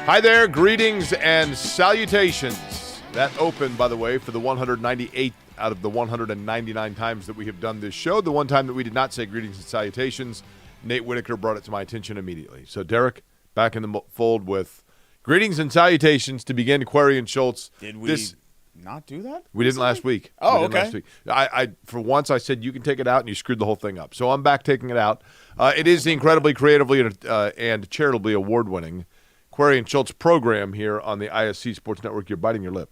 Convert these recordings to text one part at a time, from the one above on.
Hi there, greetings and salutations. That opened, by the way, for the 198th out of the 199 times that we have done this show. The one time that we did not say greetings and salutations, Nate Whitaker brought it to my attention immediately. So, Derek, back in the fold with greetings and salutations to begin Query and Schultz. Did we not do that? We didn't last week. Oh, okay. Last week. I for once, I said you can take it out, and you screwed the whole thing up. So I'm back taking it out. It is the incredibly creatively and charitably award-winning Query and Schultz program here on the ISC Sports Network. You're biting your lip.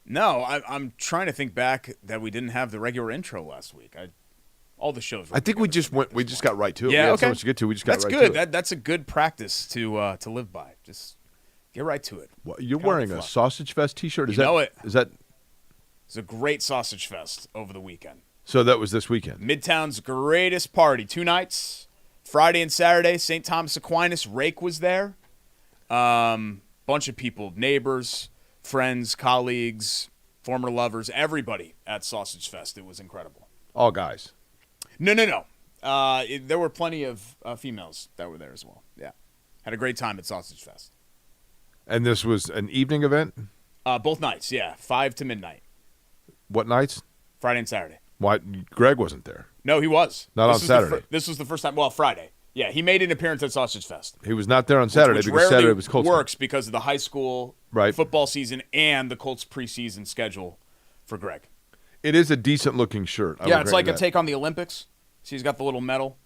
No, I'm trying to think back that we didn't have the regular intro last week. All the shows. I think we just got right to it. Yeah, we had okay. so much to get to. We just got That's right good. to it. That's a good practice to live by. Just get right to it. Well, you're wearing a Sausage Fest T-shirt. Is it. Is that? It's a great sausage fest over the weekend. So that was this weekend. Midtown's greatest party. 2 nights, Friday and Saturday. St. Thomas Aquinas. Rake was there. Bunch of people, neighbors, friends, colleagues, former lovers, everybody at Sausage Fest. It was incredible. All guys. No. There were plenty of females that were there as well. Yeah. Had a great time at Sausage Fest. And this was an evening event? Both nights, yeah. 5 to midnight. What nights? Friday and Saturday. Why? Greg wasn't there. No, he was. Not on Saturday. This was the first time. Well, Friday. Yeah, he made an appearance at Sausage Fest. He was not there on Saturday which because Saturday was Colts. Works because of the high school football season and the Colts preseason schedule for Greg. It is a decent-looking shirt. It's like a take on the Olympics. See, he's got the little medal,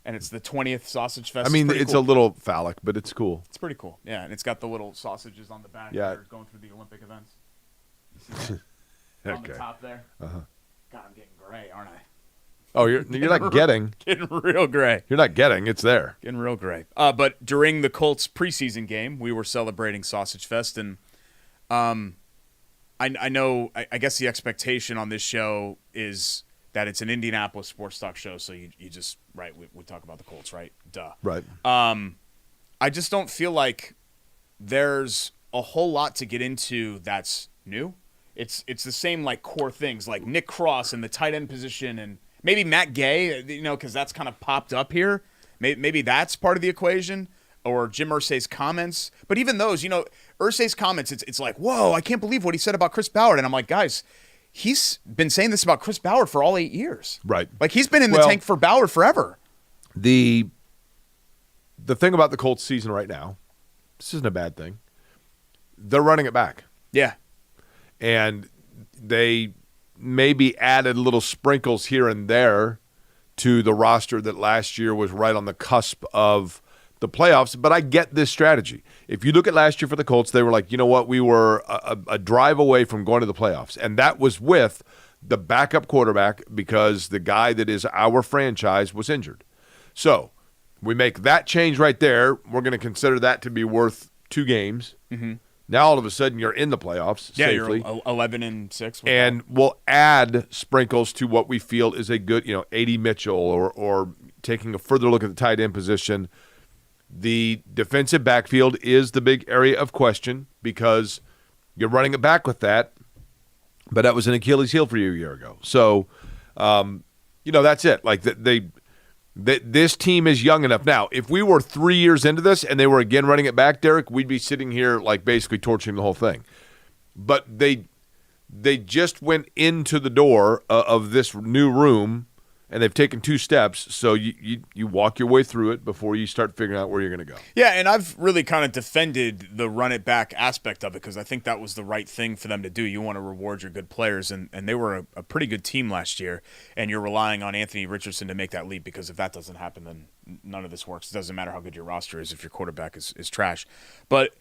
and it's the 20th Sausage Fest. I mean, it's cool. a little phallic, but it's cool. It's pretty cool. Yeah, and it's got the little sausages on the back. Yeah. That are going through the Olympic events. You see that? Okay. On the top there. Uh-huh. God, I'm getting gray, aren't I? Oh, you're not getting. Getting real gray. You're not getting. It's there. Getting real gray. But during the Colts preseason game, we were celebrating Sausage Fest, and I know. I guess the expectation on this show is that it's an Indianapolis sports talk show, so you just we talk about the Colts, right? Duh. Right. I just don't feel like there's a whole lot to get into that's new. It's the same like core things like Nick Cross in the tight end position and maybe Matt Gay, because that's kind of popped up here. Maybe that's part of the equation, or Jim Irsay's comments. But even those, Irsay's comments, it's like, whoa, I can't believe what he said about Chris Ballard. And I'm like, guys, he's been saying this about Chris Ballard for all 8 years. Right. Like he's been in the tank for Ballard forever. The thing about the Colts season right now, this isn't a bad thing. They're running it back. Yeah. And they maybe added little sprinkles here and there to the roster that last year was right on the cusp of the playoffs. But I get this strategy. If you look at last year for the Colts, they were like, you know what, we were a drive away from going to the playoffs. And that was with the backup quarterback because the guy that is our franchise was injured. So we make that change right there. We're going to consider that to be worth 2 games. Mm-hmm. Now all of a sudden you're in the playoffs safely. You're 11-6. And we'll add sprinkles to what we feel is a good, A.D. Mitchell or taking a further look at the tight end position. The defensive backfield is the big area of question because you're running it back with that, but that was an Achilles heel for you a year ago. So, that's it. Like this team is young enough. Now, if we were 3 years into this and they were again running it back, Derek, we'd be sitting here like basically torching the whole thing. But they just went into the door of this new room, and they've taken 2 steps. So you walk your way through it before you start figuring out where you're going to go. Yeah, and I've really kind of defended the run it back aspect of it because I think that was the right thing for them to do. You want to reward your good players, and they were a pretty good team last year, and you're relying on Anthony Richardson to make that leap because if that doesn't happen, then none of this works. It doesn't matter how good your roster is if your quarterback is trash. But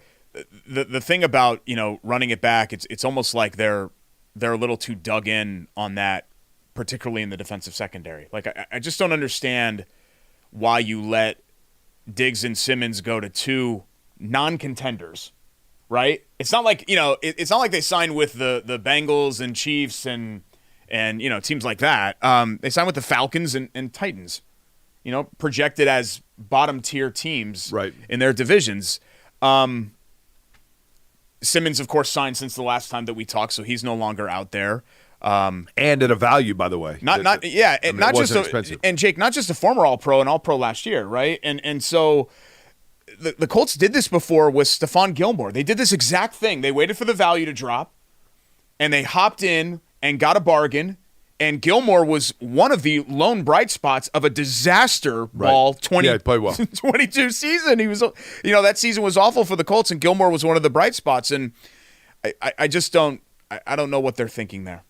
the thing about, running it back, it's almost like they're a little too dug in on that, particularly in the defensive secondary. Like, I just don't understand why you let Diggs and Simmons go to 2 non-contenders, right? It's not like, it's not like they signed with the Bengals and Chiefs and teams like that. They signed with the Falcons and Titans, projected as bottom-tier teams in their divisions. Simmons, of course, signed since the last time that we talked, so he's no longer out there. And at a value, by the way. Not just expensive. And Jake, not just a former All-Pro and All-Pro last year, right? And so the Colts did this before with Stephon Gilmore. They did this exact thing. They waited for the value to drop, and they hopped in and got a bargain. And Gilmore was one of the lone bright spots of a disaster ball 22 season. He was, that season was awful for the Colts, and Gilmore was one of the bright spots. And I just don't know what they're thinking there.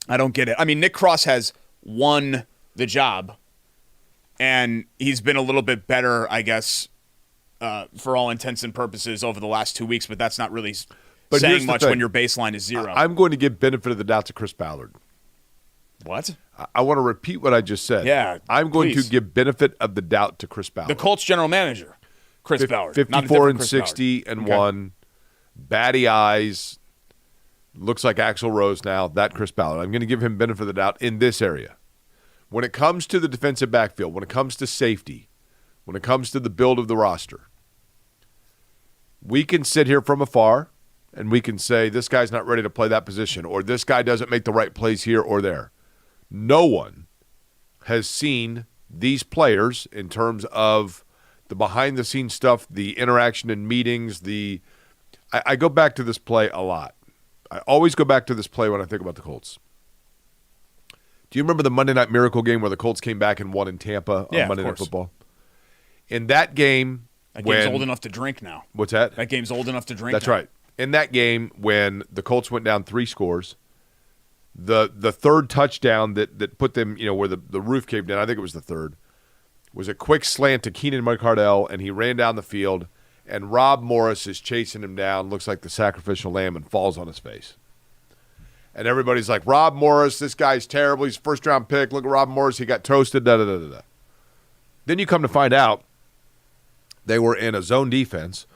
I don't get it. I mean, Nick Cross has won the job, and he's been a little bit better, I guess, for all intents and purposes over the last 2 weeks. But that's not really saying much when your baseline is 0. I'm going to give benefit of the doubt to Chris Ballard. What? I want to repeat what I just said. Yeah, I'm going to give benefit of the doubt to Chris Ballard. The Colts general manager, Chris Ballard. 54 and 60 and 1. Batty eyes. Looks like Axl Rose now. That Chris Ballard. I'm going to give him benefit of the doubt in this area. When it comes to the defensive backfield, when it comes to safety, when it comes to the build of the roster, we can sit here from afar and we can say this guy's not ready to play that position, or this guy doesn't make the right plays here or there. No one has seen these players in terms of the behind-the-scenes stuff, the interaction in meetings. I go back to this play a lot. I always go back to this play when I think about the Colts. Do you remember the Monday Night Miracle game where the Colts came back and won in Tampa on Monday Night Football? In that game, that game's old enough to drink now. What's that? That game's old enough to drink. That's now. right. In that game, when the Colts went down 3 scores, the third touchdown that put them, where the roof caved in, I think it was the third, was a quick slant to Keenan McCardell, and he ran down the field, and Rob Morris is chasing him down, looks like the sacrificial lamb, and falls on his face. And everybody's like, Rob Morris, this guy's terrible. He's a first-round pick. Look at Rob Morris. He got toasted, da-da-da-da-da. Then you come to find out they were in a zone defense.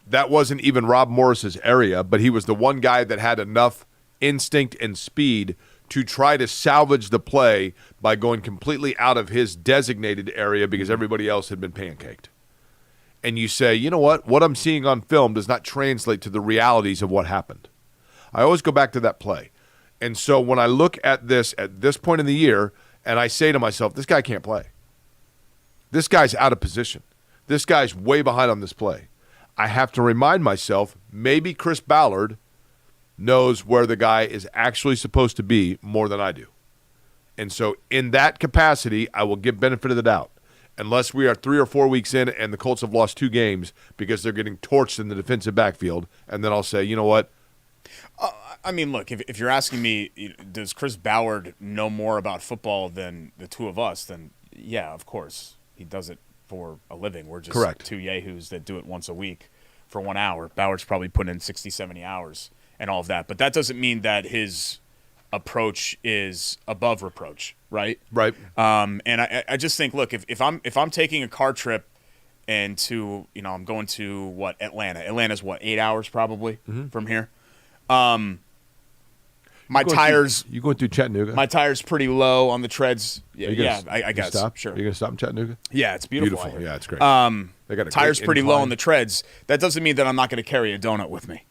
That wasn't even Rob Morris's area, but he was the one guy that had enough instinct and speed to try to salvage the play by going completely out of his designated area because everybody else had been pancaked. And you say, you know what I'm seeing on film does not translate to the realities of what happened. I always go back to that play. And so when I look at this point in the year, and I say to myself, this guy can't play. This guy's out of position. This guy's way behind on this play. I have to remind myself, maybe Chris Ballard knows where the guy is actually supposed to be more than I do. And so in that capacity, I will give benefit of the doubt. Unless we are 3 or 4 weeks in and the Colts have lost 2 games because they're getting torched in the defensive backfield, and then I'll say, you know what? I mean, look, if you're asking me, does Chris Ballard know more about football than the two of us, then yeah, of course. He does it for a living. We're just Correct. 2 yahoos that do it once a week for 1 hour. Ballard's probably put in 60, 70 hours and all of that. But that doesn't mean that his approach is above reproach, right? Right. And I just think, look, if I'm taking a car trip and I'm going to Atlanta. Atlanta's 8 hours probably from here. My tires. You going through Chattanooga? My tire's pretty low on the treads. Yeah, I guess. Stop? Sure. Are you going to stop in Chattanooga? Yeah, it's beautiful. Yeah, it's great. They got tires pretty low on the treads. That doesn't mean that I'm not going to carry a donut with me.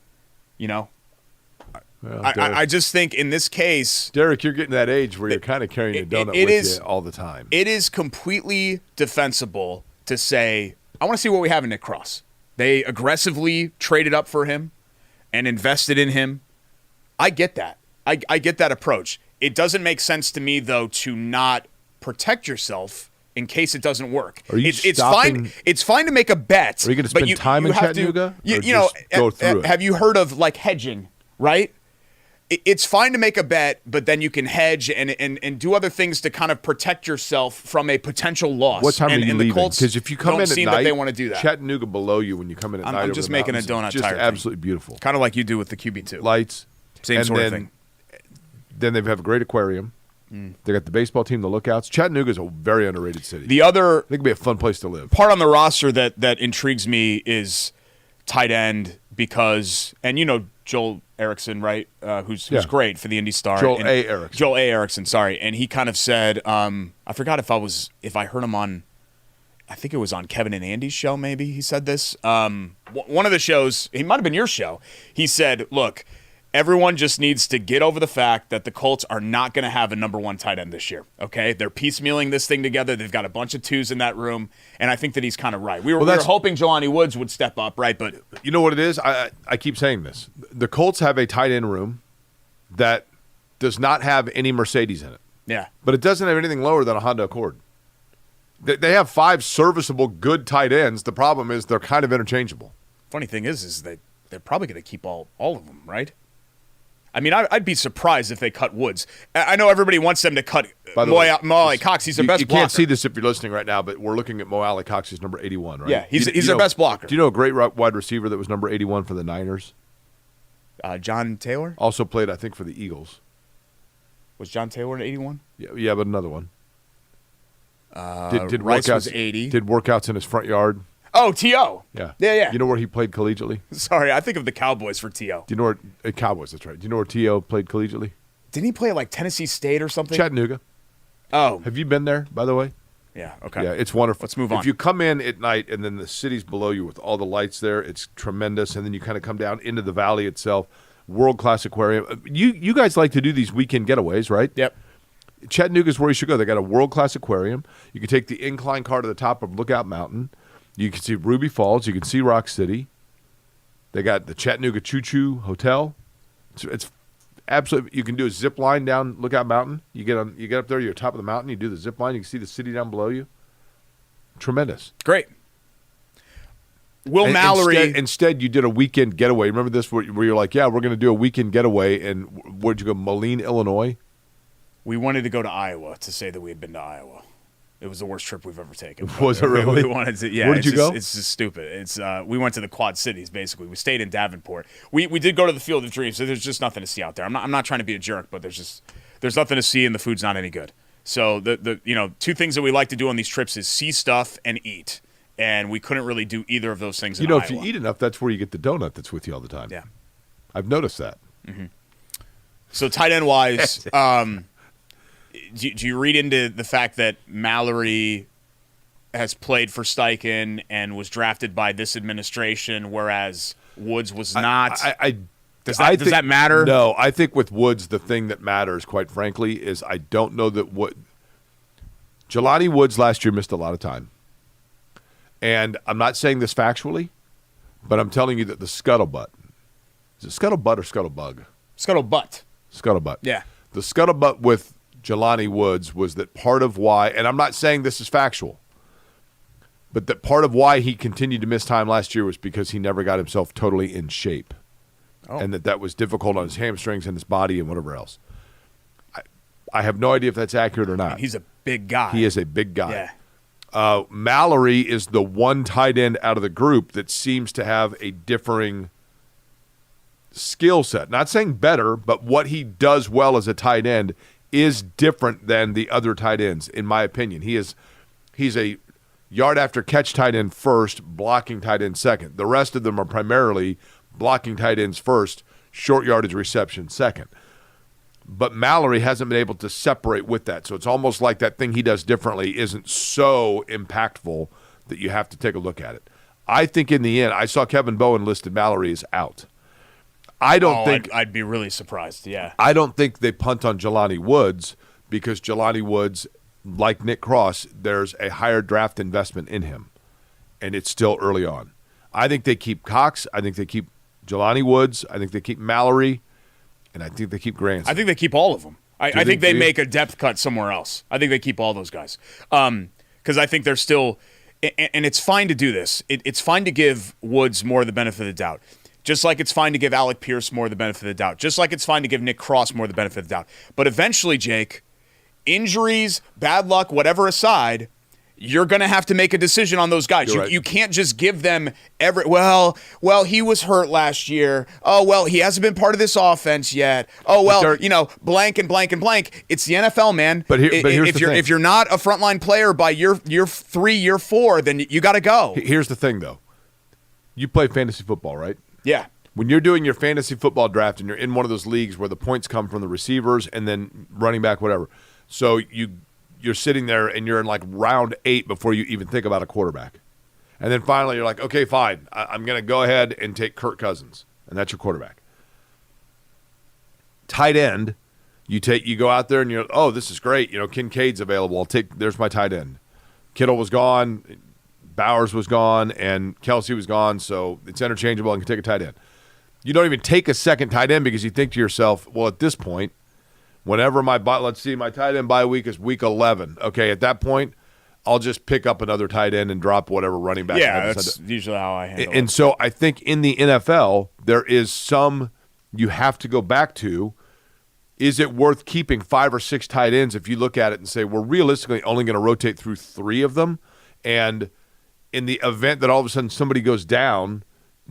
Well, I just think in this case, Derek, you're getting that age where you're kind of carrying a donut with you all the time. It is completely defensible to say, I want to see what we have in Nick Cross. They aggressively traded up for him and invested in him. I get that. I get that approach. It doesn't make sense to me, though, to not protect yourself in case it doesn't work. It's fine. It's fine to make a bet. Are you going to spend time in Chattanooga? Go through it? Have you heard of hedging? Right. It's fine to make a bet, but then you can hedge and do other things to kind of protect yourself from a potential loss. What time are you leaving? Because if you come in at night, that they want to do that. Chattanooga below you when you come in at night. I'm just making a donut just tire. Absolutely beautiful. Kind of like you do with the QB2. Lights. Same sort of thing. Then they have a great aquarium. They got the baseball team, the Lookouts. Chattanooga is a very underrated city. The other, I think it'd be a fun place to live. Part on the roster that intrigues me is tight end because, and Joel Erickson, right? Who's great for the Indy Star. Joel A. Erickson, sorry. And he kind of said, I forgot if I heard him on, I think it was on Kevin and Andy's show, maybe he said this. One of the shows, he might have been your show. He said, look, everyone just needs to get over the fact that the Colts are not going to have a number one tight end this year, okay? They're piecemealing this thing together. They've got a bunch of twos in that room, and I think that he's kind of right. We were hoping Jelani Woods would step up, right? But you know what it is? I keep saying this. The Colts have a tight end room that does not have any Mercedes in it. Yeah. But it doesn't have anything lower than a Honda Accord. They have 5 serviceable, good tight ends. The problem is they're kind of interchangeable. Funny thing is they're probably going to keep all of them, right? I mean, I'd be surprised if they cut Woods. I know everybody wants them to cut Mo Alley-Cox. He's their best blocker. You can't see this if you're listening right now, but we're looking at Mo Alley-Cox. He's number 81, right? Yeah, he's their best blocker. Do you know a great wide receiver that was number 81 for the Niners? John Taylor? Also played, I think, for the Eagles. Was John Taylor an 81? Yeah, but another one. Did Rice workouts, was 80. Did workouts in his front yard. Oh, T.O. Yeah. You know where he played collegiately? Sorry, I think of the Cowboys for T.O. Do you know where Cowboys? That's right. Do you know where T.O. played collegiately? Didn't he play at like Tennessee State or something? Chattanooga. Oh. Have you been there, by the way? Yeah, okay. Yeah, it's wonderful. Let's move on. If you come in at night and then the city's below you with all the lights there, it's tremendous. And then you kind of come down into the valley itself. World-class aquarium. You guys like to do these weekend getaways, right? Yep. Chattanooga is where you should go. They got a world-class aquarium. You can take the incline car to the top of Lookout Mountain. You can see Ruby Falls. You can see Rock City. They got the Chattanooga Choo Choo Hotel. It's absolutely. You can do a zip line down Lookout Mountain. You get up there. You're top of the mountain. You do the zip line. You can see the city down below you. Tremendous. Great. Mallory. Instead, you did a weekend getaway. Remember this, where you're like, yeah, we're going to do a weekend getaway. And where'd you go? Moline, Illinois. We wanted to go to Iowa to say that we had been to Iowa. It was the worst trip we've ever taken. Was it really? We wanted to. Yeah. Where did you go? It's just stupid. It's we went to the Quad Cities basically. We stayed in Davenport. We did go to the Field of Dreams. So there's just nothing to see out there. I'm not trying to be a jerk, but there's nothing to see and the food's not any good. So the two things that we like to do on these trips is see stuff and eat. And we couldn't really do either of those things. If you eat enough, that's where you get the donut that's with you all the time. Yeah, I've noticed that. Mm-hmm. So tight end wise. Do you read into the fact that Mallory has played for Steichen and was drafted by this administration, whereas Woods was not? Does that matter? No, I think with Woods, the thing that matters, quite frankly, is I don't know that Jelani Woods last year missed a lot of time. And I'm not saying this factually, but I'm telling you that the scuttlebutt. Is it scuttlebutt or scuttlebug? Scuttlebutt. Scuttlebutt. Yeah. The scuttlebutt with Jelani Woods was that part of why, and I'm not saying this is factual, but that part of why he continued to miss time last year was because he never got himself totally in shape. Oh. And that was difficult on his hamstrings and his body and whatever else. I have no idea if that's accurate or not. I mean, he's a big guy. He is a big guy. Yeah. Mallory is the one tight end out of the group that seems to have a differing skill set. Not saying better, but what he does well as a tight end is different than the other tight ends, in my opinion. He's a yard after catch tight end first, blocking tight end second. The rest of them are primarily blocking tight ends first, short yardage reception second. But Mallory hasn't been able to separate with that. So it's almost like that thing he does differently isn't so impactful that you have to take a look at it. I think in the end, I saw Kevin Bowen listed Mallory as out. I'd be really surprised, yeah. I don't think they punt on Jelani Woods because Jelani Woods, like Nick Cross, there's a higher draft investment in him, and it's still early on. I think they keep Cox. I think they keep Jelani Woods. I think they keep Mallory. And I think they keep Granson. I think they keep all of them. I think they make a depth cut somewhere else. I think they keep all those guys. Because I think they're still – and it's fine to do this. It's fine to give Woods more the benefit of the doubt. Just like it's fine to give Alec Pierce more the benefit of the doubt. Just like it's fine to give Nick Cross more the benefit of the doubt. But eventually, Jake, injuries, bad luck, whatever aside – you're going to have to make a decision on those guys. You can't just give them well, he was hurt last year. Oh, well, he hasn't been part of this offense yet. Oh, well, blank and blank and blank. It's the NFL, man. But here's the thing. If you're not a frontline player by year 3, year 4, then you got to go. Here's the thing, though. You play fantasy football, right? Yeah. When you're doing your fantasy football draft and you're in one of those leagues where the points come from the receivers and then running back, whatever. So you're sitting there and you're in like round 8 before you even think about a quarterback. And then finally you're like, okay, fine. I'm going to go ahead and take Kirk Cousins. And that's your quarterback. Tight end, you go out there and you're, oh, this is great. Kincaid's available. There's my tight end. Kittle was gone, Bowers was gone, and Kelsey was gone, so it's interchangeable and can take a tight end. You don't even take a second tight end because you think to yourself, well, at this point, whenever let's see, my tight end bye week is week 11. Okay, at that point, I'll just pick up another tight end and drop whatever running back. Yeah, that's usually how I handle it. And so I think in the NFL, there is some you have to go back to. Is it worth keeping 5 or 6 tight ends if you look at it and say, we're realistically only going to rotate through 3 of them? And in the event that all of a sudden somebody goes down,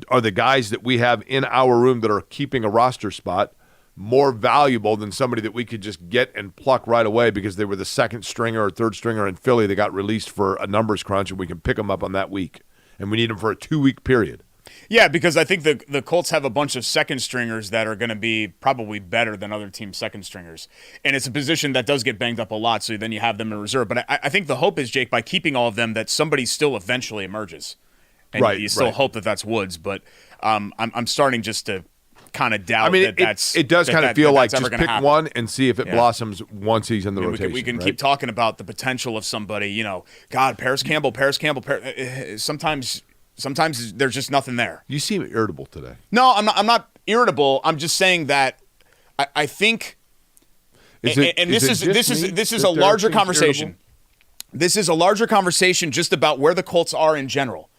are the guys that we have in our room that are keeping a roster spot more valuable than somebody that we could just get and pluck right away because they were the second stringer or third stringer in Philly that got released for a numbers crunch and we can pick them up on that week? And we need them for a 2-week period. Yeah, because I think the Colts have a bunch of second stringers that are going to be probably better than other teams' second stringers. And it's a position that does get banged up a lot, so then you have them in reserve. But I think the hope is, Jake, by keeping all of them, that somebody still eventually emerges. And you still hope that that's Woods. But I'm starting just to kind of doubt it does kind of feel like just pick one and see if it blossoms once he's in the rotation. We can keep talking about the potential of somebody, God, Paris Campbell. Sometimes there's just nothing there. You seem irritable today. No, I'm not irritable. I'm just saying that I think this is a larger conversation. Irritable? This is a larger conversation just about where the Colts are in general.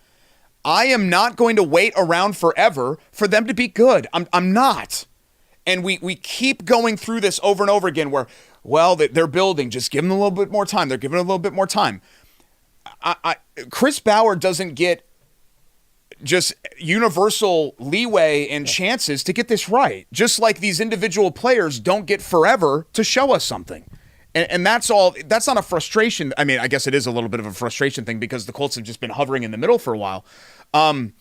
I am not going to wait around forever for them to be good. I'm not. And we keep going through this over and over again where, they're building. Just give them a little bit more time. They're giving it a little bit more time. Chris Ballard doesn't get just universal leeway and chances to get this right. Just like these individual players don't get forever to show us something. And that's all. That's not a frustration. I mean, I guess it is a little bit of a frustration thing because the Colts have just been hovering in the middle for a while. I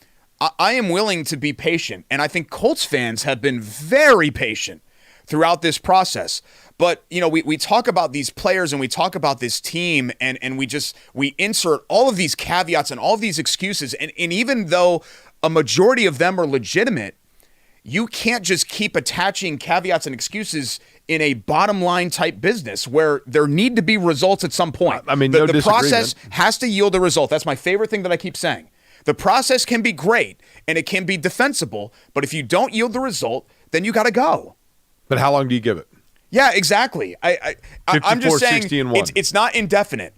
am willing to be patient, and I think Colts fans have been very patient throughout this process. But, we talk about these players and we talk about this team and we insert all of these caveats and all of these excuses. And even though a majority of them are legitimate, you can't just keep attaching caveats and excuses in a bottom line type business where there need to be results at some point. I mean, the process has to yield a result. That's my favorite thing that I keep saying. The process can be great and it can be defensible, but if you don't yield the result, then you got to go. But how long do you give it? Yeah, exactly. I'm just saying it's not indefinite.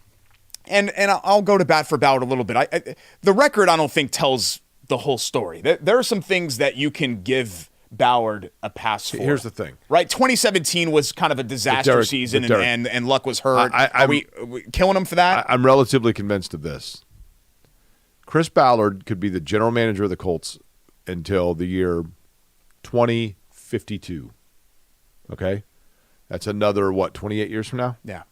And I'll go to bat for Ballard a little bit. The record, I don't think, tells the whole story. There are some things that you can give Ballard a pass for. Here's the thing. Right? 2017 was kind of a disaster season and Luck was hurt. Are we killing him for that? I'm relatively convinced of this. Chris Ballard could be the general manager of the Colts until the year 2052. Okay? That's another, 28 years from now? Yeah.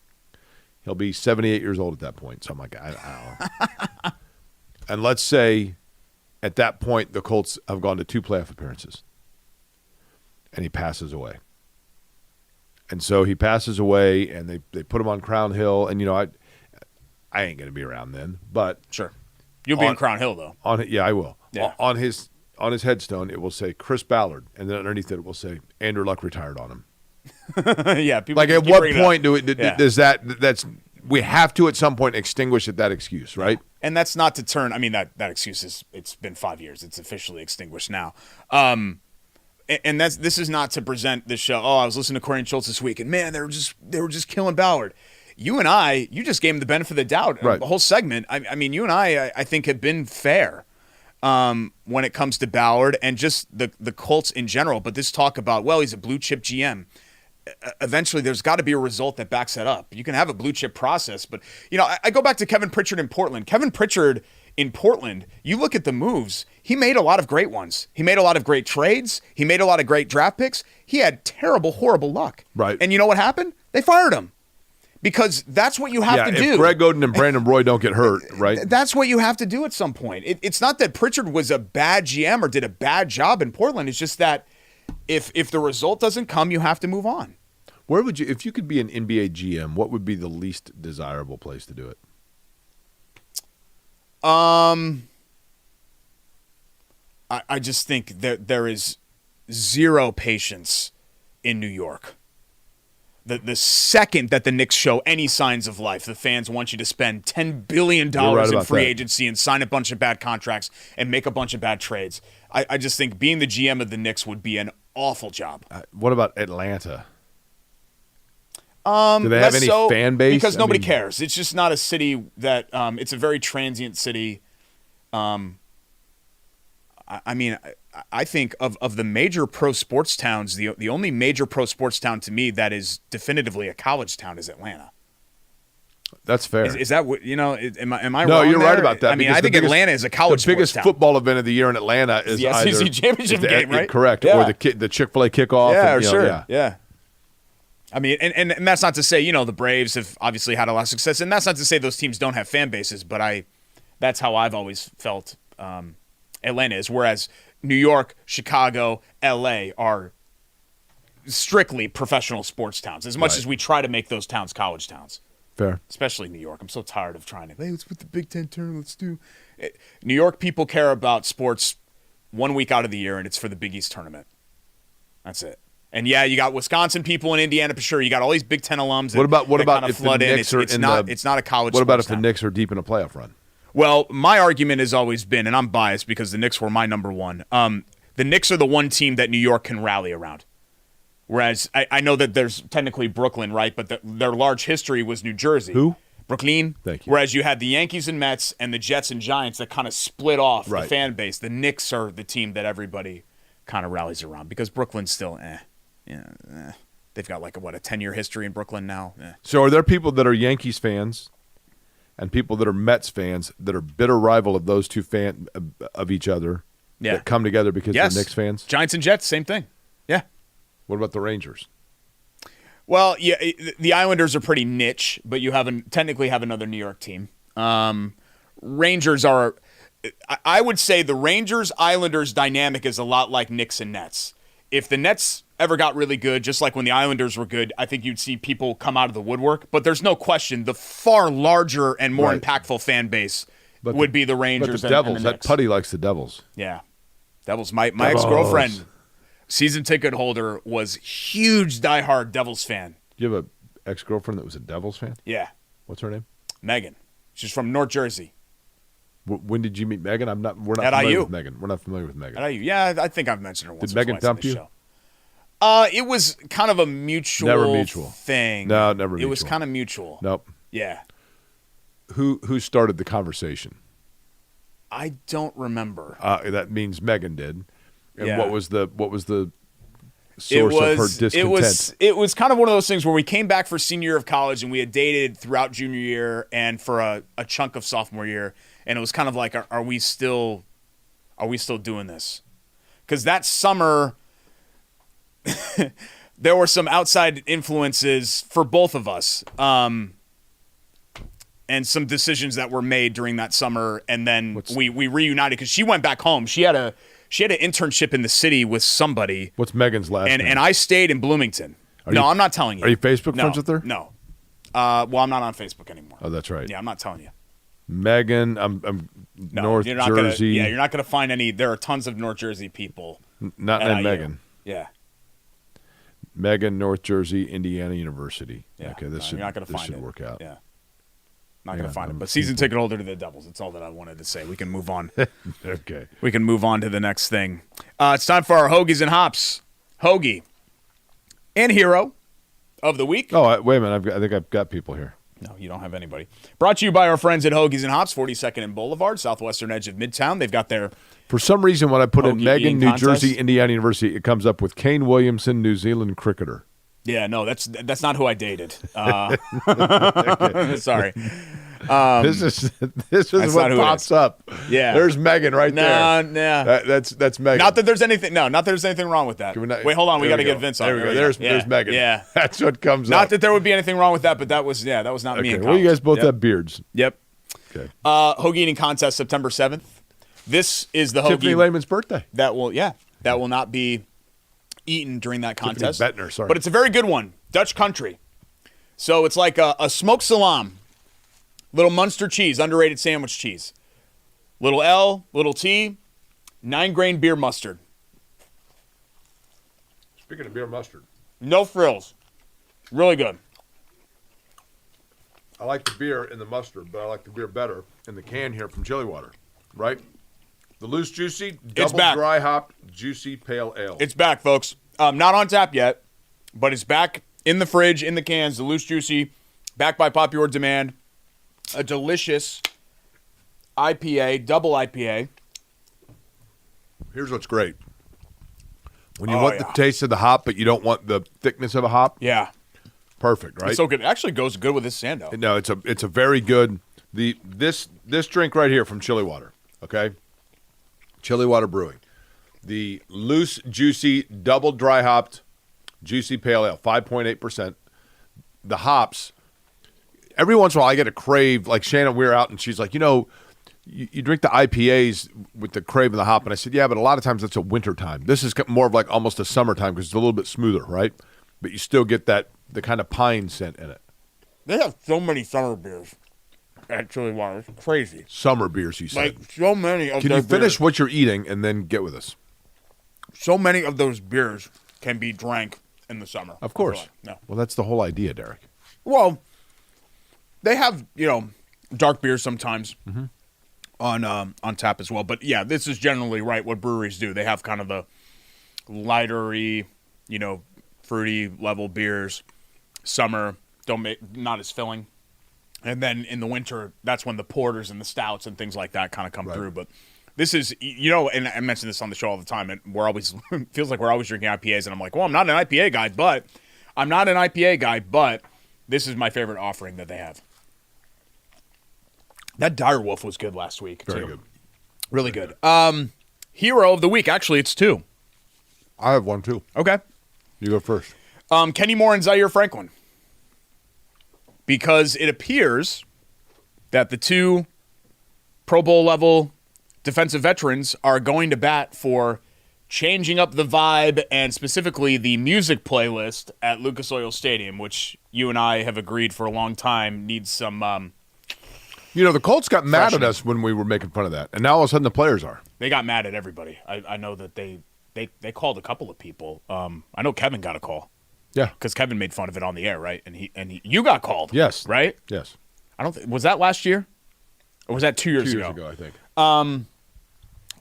He'll be 78 years old at that point. So I'm like, I don't know. And let's say at that point the Colts have gone to 2 playoff appearances. And he passes away. And so he passes away and they put him on Crown Hill. And, I ain't going to be around then. But sure. You'll be in Crown Hill, though. I will. Yeah. On his headstone, it will say Chris Ballard. And then underneath it will say Andrew Luck retired on him. Yeah, people like at what point does that's we have to at some point extinguish that excuse, right? And that's not to turn. I mean that excuse it's been 5 years. It's officially extinguished now. And this is not to present this show. Oh, I was listening to Corey and Schultz this week, and man, they were just killing Ballard. You just gave him the benefit of the doubt. Right. The whole segment. I mean, you and I think have been fair when it comes to Ballard and just the Colts in general. But this talk about he's a blue chip GM. Eventually there's got to be a result that backs that up. You can have a blue chip process, but I go back to Kevin Pritchard in Portland. Kevin Pritchard in Portland, you look at the moves, he made a lot of great ones. He made a lot of great trades. He made a lot of great draft picks. He had terrible, horrible luck. Right. And you know what happened? They fired him. Because that's what you have to do. If Greg Oden and Brandon Roy don't get hurt, right? That's what you have to do at some point. It's not that Pritchard was a bad GM or did a bad job in Portland. It's just that if the result doesn't come, you have to move on. Where would you, if you could be an NBA GM, what would be the least desirable place to do it? I just think that there is zero patience in New York. The second that the Knicks show any signs of life, the fans want you to spend $10 billion in free agency and sign a bunch of bad contracts and make a bunch of bad trades. I just think being the GM of the Knicks would be an awful job. What about Atlanta? Do they have any fan base? Because nobody cares. It's just not a city that it's a very transient city. I think of the major pro sports towns, the only major pro sports town to me that is definitively a college town is Atlanta. That's fair. Is that what, am I no, wrong? No, you're there? right about that. I mean, I think Atlanta is a college sports town. The biggest football event of the year in Atlanta is the SEC championship game, right? Correct. Yeah. Or the Chick-fil-A kickoff. Yeah, sure. Yeah. I mean, and that's not to say, the Braves have obviously had a lot of success, and that's not to say those teams don't have fan bases, but that's how I've always felt Atlanta is. Whereas New York, Chicago, LA are strictly professional sports towns, as much as we try to make those towns college towns. Fair. Especially New York. I'm so tired of trying to, hey, let's put the Big Ten tournament, let's do. New York people care about sports 1 week out of the year, and it's for the Big East tournament. That's it. And yeah, you got Wisconsin people in Indiana for sure. You got all these Big Ten alums. What about if the Knicks are it's not a college. What about if town. the Knicks are deep in a playoff run? Well, my argument has always been, and I'm biased because the Knicks were my number one. The Knicks are the one team that New York can rally around. Whereas I know that there's technically Brooklyn, right? But their large history was New Jersey. Who? Brooklyn. Thank you. Whereas you had the Yankees and Mets and the Jets and Giants that kind of split off the fan base. The Knicks are the team that everybody kind of rallies around because Brooklyn's still They've got a 10-year history in Brooklyn now. So are there people that are Yankees fans and people that are Mets fans that are bitter rival of those two fans of each other that come together because they're Knicks fans? Giants and Jets, same thing. Yeah. What about the Rangers? Well, yeah, the Islanders are pretty niche, but you technically have another New York team. Rangers are, I would say the Rangers-Islanders dynamic is a lot like Knicks and Nets. If the Nets ever got really good, just like when the Islanders were good, I think you'd see people come out of the woodwork. But there's no question the far larger and more impactful fan base would be the Rangers but the Devils, and the Knicks. That Putty likes the Devils. Yeah. Devils. My ex-girlfriend, season ticket holder, was huge diehard Devils fan. You have an ex-girlfriend that was a Devils fan? Yeah. What's her name? Megan. She's from North Jersey. When did you meet Megan? We're not At familiar IU. with Megan. We're not familiar with Megan. At IU. Yeah, I think I've mentioned her once. Did Megan dump you? Show. It was kind of a mutual thing. No, never mutual. It was kind of mutual. Nope. Yeah. Who started the conversation? I don't remember. That means Megan did. And Yeah. what was the source of her discontent? It was kind of one of those things where we came back for senior year of college and we had dated throughout junior year and for a chunk of sophomore year, and it was kind of like, are we still doing this? Because that summer there were some outside influences for both of us, and some decisions that were made during that summer, and then we reunited because she went back home. She had an internship in the city with somebody. What's Megan's last name? And I stayed in Bloomington. I'm not telling you. Are you Facebook friends with her? No. Well, I'm not on Facebook anymore. Oh, that's right. Yeah, I'm not telling you. Megan, I'm North Jersey. You're not gonna find any. There are tons of North Jersey people. Not named Megan. Yeah. Megan, North Jersey, Indiana University. Yeah. Okay, you're not gonna find should work out. Yeah. Not going to find it. But season ticket holder to the Devils. That's all that I wanted to say. We can move on. Okay. We can move on to the next thing. It's time for our Hoagies and Hops. Hoagie and Hero of the Week. Oh, wait a minute. I think I've got people here. No, you don't have anybody. Brought to you by our friends at Hoagies and Hops, 42nd and Boulevard, southwestern edge of Midtown. They've got their... For some reason, when I put in Megan, New contest. Jersey, Indiana University, it comes up with Kane Williamson, New Zealand cricketer. Yeah, no, that's not who I dated. Sorry. This is what pops up. Yeah, there's Megan right there. No, that's Megan. Not that there's anything. No, not that there's anything wrong with that. Wait, hold on. We got to get Vince on. There we go. There's Megan. Yeah, that's what comes up. Not that there would be anything wrong with that, but that was not me. Well, you guys both have beards. Yep. Okay. Hoagie eating contest September 7th. This is the Tiffany Hoagie Lehman's birthday. that will not be eaten during that contest. Tiffany Bettner, sorry. But it's a very good one. Dutch country. So it's like a smoked salam, little Munster cheese, underrated sandwich cheese, little L, little T, 9-grain beer mustard. Speaking of beer mustard. No frills. Really good. I like the beer in the mustard, but I like the beer better in the can here from Chili Water, right? The loose juicy, double back. dry hopped, juicy pale ale. It's back, folks. Not on tap yet, but it's back in the fridge, in the cans, the loose juicy, back by popular demand. A delicious IPA, double IPA. Here's what's great. When you want the taste of the hop, but you don't want the thickness of a hop. Yeah. Perfect, right? It's so good. It actually goes good with this Sando. No, it's a very good this drink right here from Chili Water, okay? Chili Water Brewing. The loose, juicy, double dry hopped, juicy pale ale, 5.8%. The hops, every once in a while I get a crave, like Shannon, we're out and she's like, you drink the IPAs with the crave and the hop. And I said, yeah, but a lot of times it's a winter time. This is more of like almost a summertime because it's a little bit smoother, right? But you still get the kind of pine scent in it. They have so many summer beers at Chili Water. It's crazy. Summer beers, he said. Like, so many of Can those you finish beers, what you're eating and then get with us? so many of those beers can be drank in the summer. Of course. No. Well, that's the whole idea, Derek. Well, they have, dark beers sometimes on tap as well. But, yeah, this is generally right what breweries do. They have kind of the lighter-y, fruity level beers. Summer, not as filling. And then in the winter, that's when the porters and the stouts and things like that kind of come through. But this is, and I mention this on the show all the time, and feels like we're always drinking IPAs, and I'm like, well, I'm not an IPA guy, but this is my favorite offering that they have. That Dire Wolf was good last week, too. Very good. Really good. Hero of the week, actually, it's two. I have one, too. Okay. You go first. Kenny Moore and Zaire Franklin. Because it appears that the two Pro Bowl level defensive veterans are going to bat for changing up the vibe and specifically the music playlist at Lucas Oil Stadium, which you and I have agreed for a long time needs some the Colts got mad freshening. at us when we were making fun of that, and now all of a sudden the players are. They got mad at everybody. I know that they called a couple of people. I know Kevin got a call. Yeah. Because Kevin made fun of it on the air, right? And you got called. Yes. Right? Yes. Was that last year? Or was that 2 years 2 ago? years ago, I think.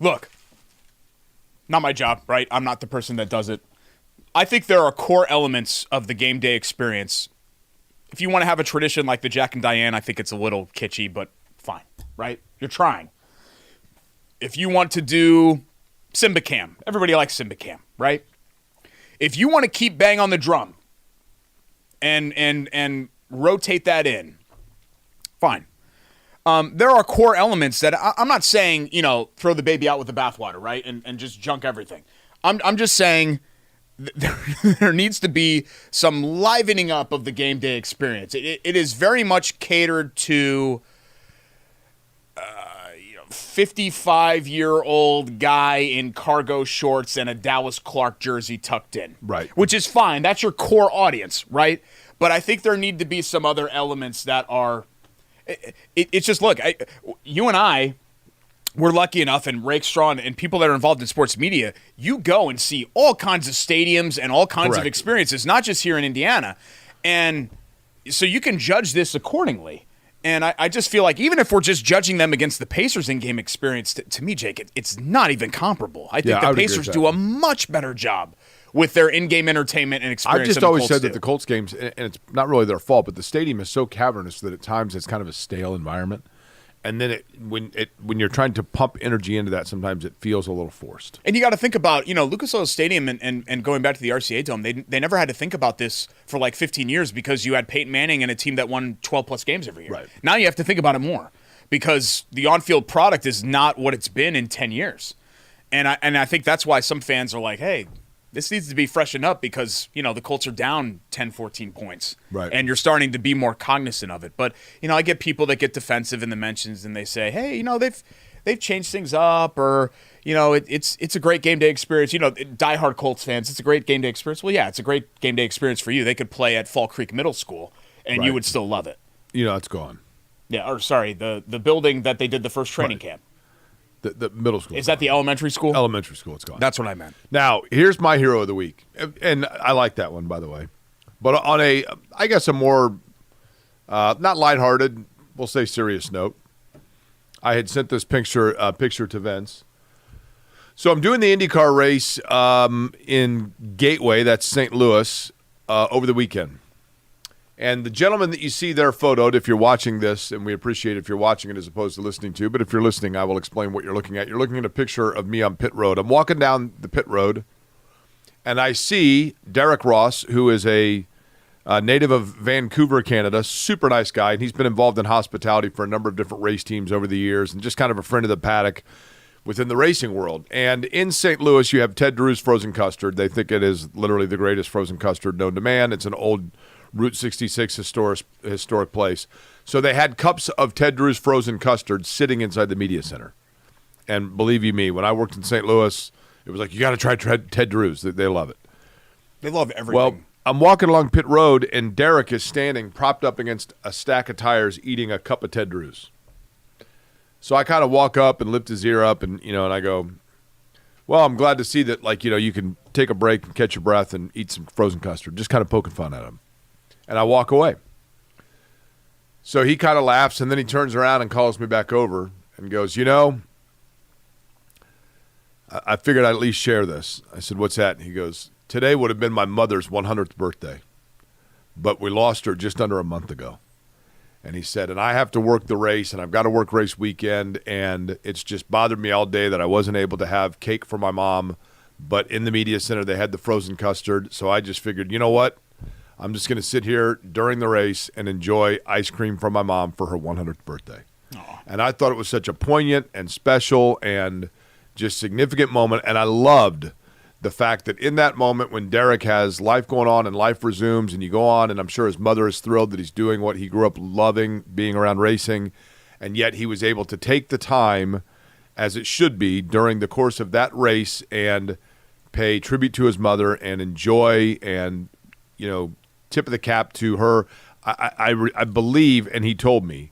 Look, not my job, right? I'm not the person that does it. I think there are core elements of the game day experience. If you want to have a tradition like the Jack and Diane, I think it's a little kitschy, but fine, right? You're trying. If you want to do Simba Cam, everybody likes Simba Cam, right? If you want to keep bang on the drum and rotate that in, fine. There are core elements that I'm not saying, throw the baby out with the bathwater, right? And just junk everything. I'm just saying there needs to be some livening up of the game day experience. It is very much catered to 55-year-old guy in cargo shorts and a Dallas Clark jersey tucked in. Right. Which is fine. That's your core audience, right? But I think there need to be some other elements that are... It's just, look, you and I, we're lucky enough, and Rake Straw and people that are involved in sports media, you go and see all kinds of stadiums and all kinds of experiences, not just here in Indiana. And so you can judge this accordingly. And I just feel like even if we're just judging them against the Pacers in-game experience, to me, Jake, it's not even comparable. I think the Pacers do a much better job with their in-game entertainment and experience. I've just always said that the Colts games, and it's not really their fault, but the stadium is so cavernous that at times it's kind of a stale environment. And then when you're trying to pump energy into that, sometimes it feels a little forced. And you got to think about, Lucas Oil Stadium and going back to the RCA Dome, they never had to think about this for like 15 years because you had Peyton Manning and a team that won 12-plus games every year. Right. Now you have to think about it more because the on-field product is not what it's been in 10 years. And I think that's why some fans are like, hey, this needs to be freshened up because, the Colts are down 10, 14 points. Right. And you're starting to be more cognizant of it. But, I get people that get defensive in the mentions and they say, hey, they've changed things up or, it's a great game day experience. Diehard Colts fans, it's a great game day experience. Well, yeah, it's a great game day experience for you. They could play at Fall Creek Middle School and you would still love it. It's gone. Yeah, or sorry, the building that they did the first training camp. The middle school. Is that the elementary school? Elementary school, it's gone. That's what I meant. Now, here's my hero of the week. And I like that one, by the way. But on I guess a more, not lighthearted, we'll say serious note, I had sent this picture to Vince. So I'm doing the IndyCar race in Gateway, that's St. Louis, over the weekend. And the gentleman that you see there photoed, if you're watching this, and we appreciate if you're watching it as opposed to listening to, but if you're listening, I will explain what you're looking at. You're looking at a picture of me on pit road. I'm walking down the pit road, and I see Derek Ross, who is a native of Vancouver, Canada, super nice guy, and he's been involved in hospitality for a number of different race teams over the years, and just kind of a friend of the paddock within the racing world. And in St. Louis, you have Ted Drew's frozen custard. They think it is literally the greatest frozen custard known to man. It's an old Route 66 historic place. So they had cups of Ted Drew's frozen custard sitting inside the media center. And believe you me, when I worked in St. Louis, it was like, you got to try Ted Drew's. They love it. They love everything. Well, I'm walking along pit road, and Derek is standing propped up against a stack of tires eating a cup of Ted Drew's. So I kind of walk up and lift his ear up, and and I go, well, I'm glad to see that, you can take a break and catch your breath and eat some frozen custard. Just kind of poking fun at him. And I walk away. So he kind of laughs, and then he turns around and calls me back over and goes, I figured I'd at least share this. I said, what's that? And he goes, today would have been my mother's 100th birthday, but we lost her just under a month ago. And he said, and I have to work the race, and I've got to work race weekend, and it's just bothered me all day that I wasn't able to have cake for my mom, but in the media center they had the frozen custard, so I just figured, you know what? I'm just going to sit here during the race and enjoy ice cream from my mom for her 100th birthday. Aww. And I thought it was such a poignant and special and just significant moment, and I loved the fact that in that moment when Derek has life going on and life resumes and you go on, and I'm sure his mother is thrilled that he's doing what he grew up loving, being around racing, and yet he was able to take the time, as it should be, during the course of that race and pay tribute to his mother and enjoy and, tip of the cap to her. I believe, and he told me,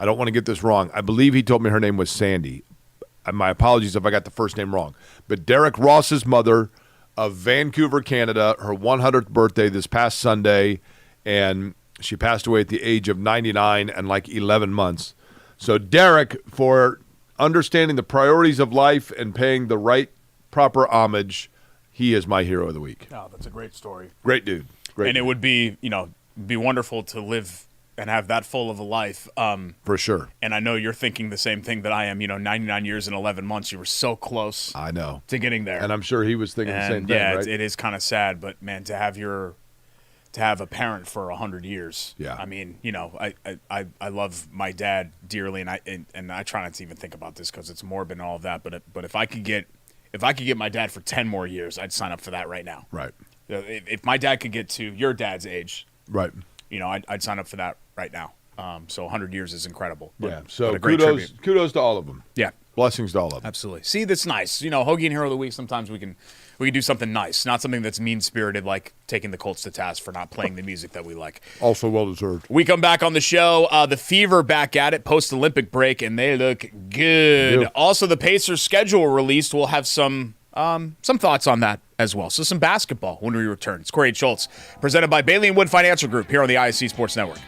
I don't want to get this wrong, I believe he told me her name was Sandy. My apologies if I got the first name wrong. But Derek Ross's mother of Vancouver, Canada, her 100th birthday this past Sunday, and she passed away at the age of 99 and 11 months. So Derek, for understanding the priorities of life and paying the right, proper homage, he is my hero of the week. Oh, that's a great story. Great dude. Great and dude. It would be wonderful to live and have that full of a life. For sure. And I know you're thinking the same thing that I am. 99 years and 11 months. You were so close. I know. To getting there. And I'm sure he was thinking the same thing, right? It is kind of sad, but man, to have a parent for 100 years. Yeah. I mean, I love my dad dearly, and I try not to even think about this because it's morbid and all of that. But if I could get my dad for 10 more years, I'd sign up for that right now. Right. If my dad could get to your dad's age, right. I'd sign up for that right now. So 100 years is incredible. So kudos to all of them. Yeah. Blessings to all of them. Absolutely. See, that's nice. Hoagie and Hero of the Week, sometimes we can do something nice, not something that's mean-spirited like taking the Colts to task for not playing the music that we like. Also well-deserved. We come back on the show. The Fever back at it post-Olympic break, and they look good. Yep. Also, the Pacers schedule released. We'll have some thoughts on that as well. So some basketball when we return. It's Corey and Schultz, presented by Bailey & Wood Financial Group here on the ISC Sports Network.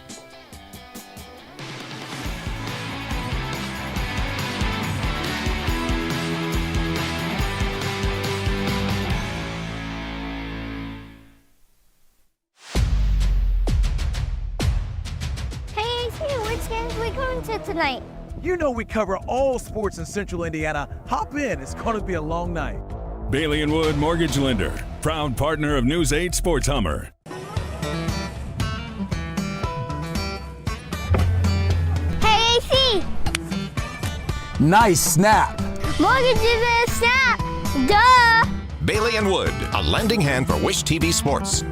Hey, AC, which games are we going to tonight? You know we cover all sports in Central Indiana. Hop in. It's going to be a long night. Bailey & Wood Mortgage Lender, proud partner of News 8 Sports Hummer. Hey, AC! Nice snap. Mortgage is a snap! Duh! Bailey & Wood, a lending hand for Wish TV Sports.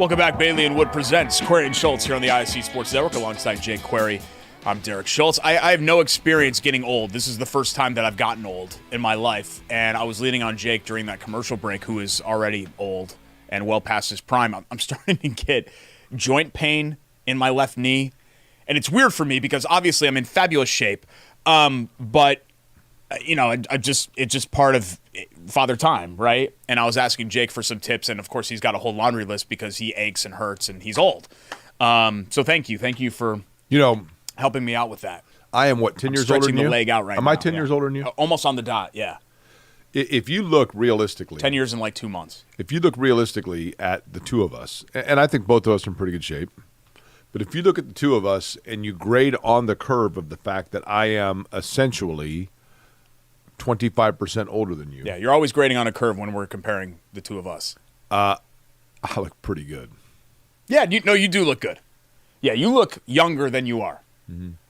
Welcome back. Bailey & Wood presents Query and Schultz here on the ISC Sports Network alongside Jake Query. I'm Derek Schultz. I have no experience getting old. This is the first time that I've gotten old in my life, and I was leaning on Jake during that commercial break, who is already old and well past his prime. I'm starting to get joint pain in my left knee, and it's weird for me because obviously I'm in fabulous shape. But it's just part of Father Time, right? And I was asking Jake for some tips, and of course he's got a whole laundry list because he aches and hurts and he's old. So thank you for helping me out with that. I am 10 years older than you? Stretching the leg out right now. Am I 10 years older than you? Almost on the dot, yeah. If you look realistically, 10 years and like 2 months. If you look realistically at the two of us, and I think both of us are in pretty good shape, but if you look at the two of us and you grade on the curve of the fact that I am essentially 25% older than you. Yeah, you're always grading on a curve when we're comparing the two of us. I look pretty good. Yeah, you do look good. Yeah, you look younger than you are,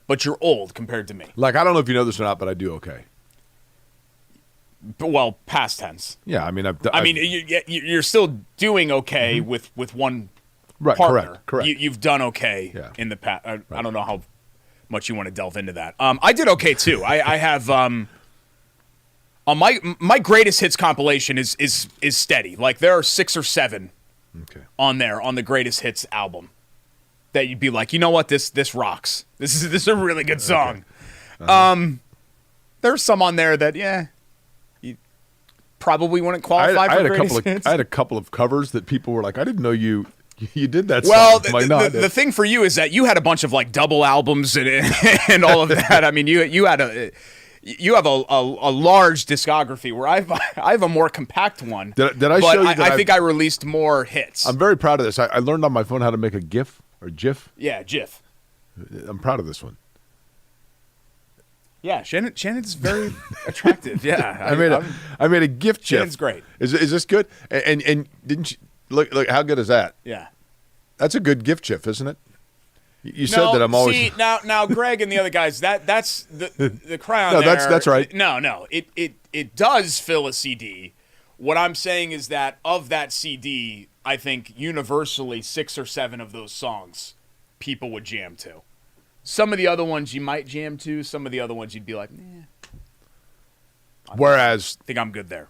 but you're old compared to me. Like, I don't know if you know this or not, but I do okay. But, well, past tense. Yeah, I mean, you're still doing okay with one partner. Correct. You've done okay in the past. I don't know how much you want to delve into that. I did okay too. I have on my greatest hits compilation is steady. Like there are 6 or 7 on there on the greatest hits album that you'd be like, you know what, this rocks. This is a really good song. Okay. There's some on there that you probably wouldn't qualify for greatest hits. I had a couple of covers that people were like, I didn't know you did that. Well, the thing for you is that you had a bunch of like double albums and all of that. I mean, you have a large discography where I have a more compact one. Did I show you that I think I released more hits. I'm very proud of this. I learned on my phone how to make a GIF or GIF. Yeah, GIF. I'm proud of this one. Yeah, Shannon's very attractive. Yeah, I made a GIF GIF. Shannon's great. Is this good? And didn't you look how good is that? Yeah, that's a good GIF GIF, isn't it? You said that I'm always now Greg and the other guys. That's the cry on no, there. that's right. No, it does fill a CD. What I'm saying is that of that CD, I think universally 6 or 7 of those songs people would jam to. Some of the other ones you might jam to. Some of the other ones you'd be like, Whereas I think I'm good there.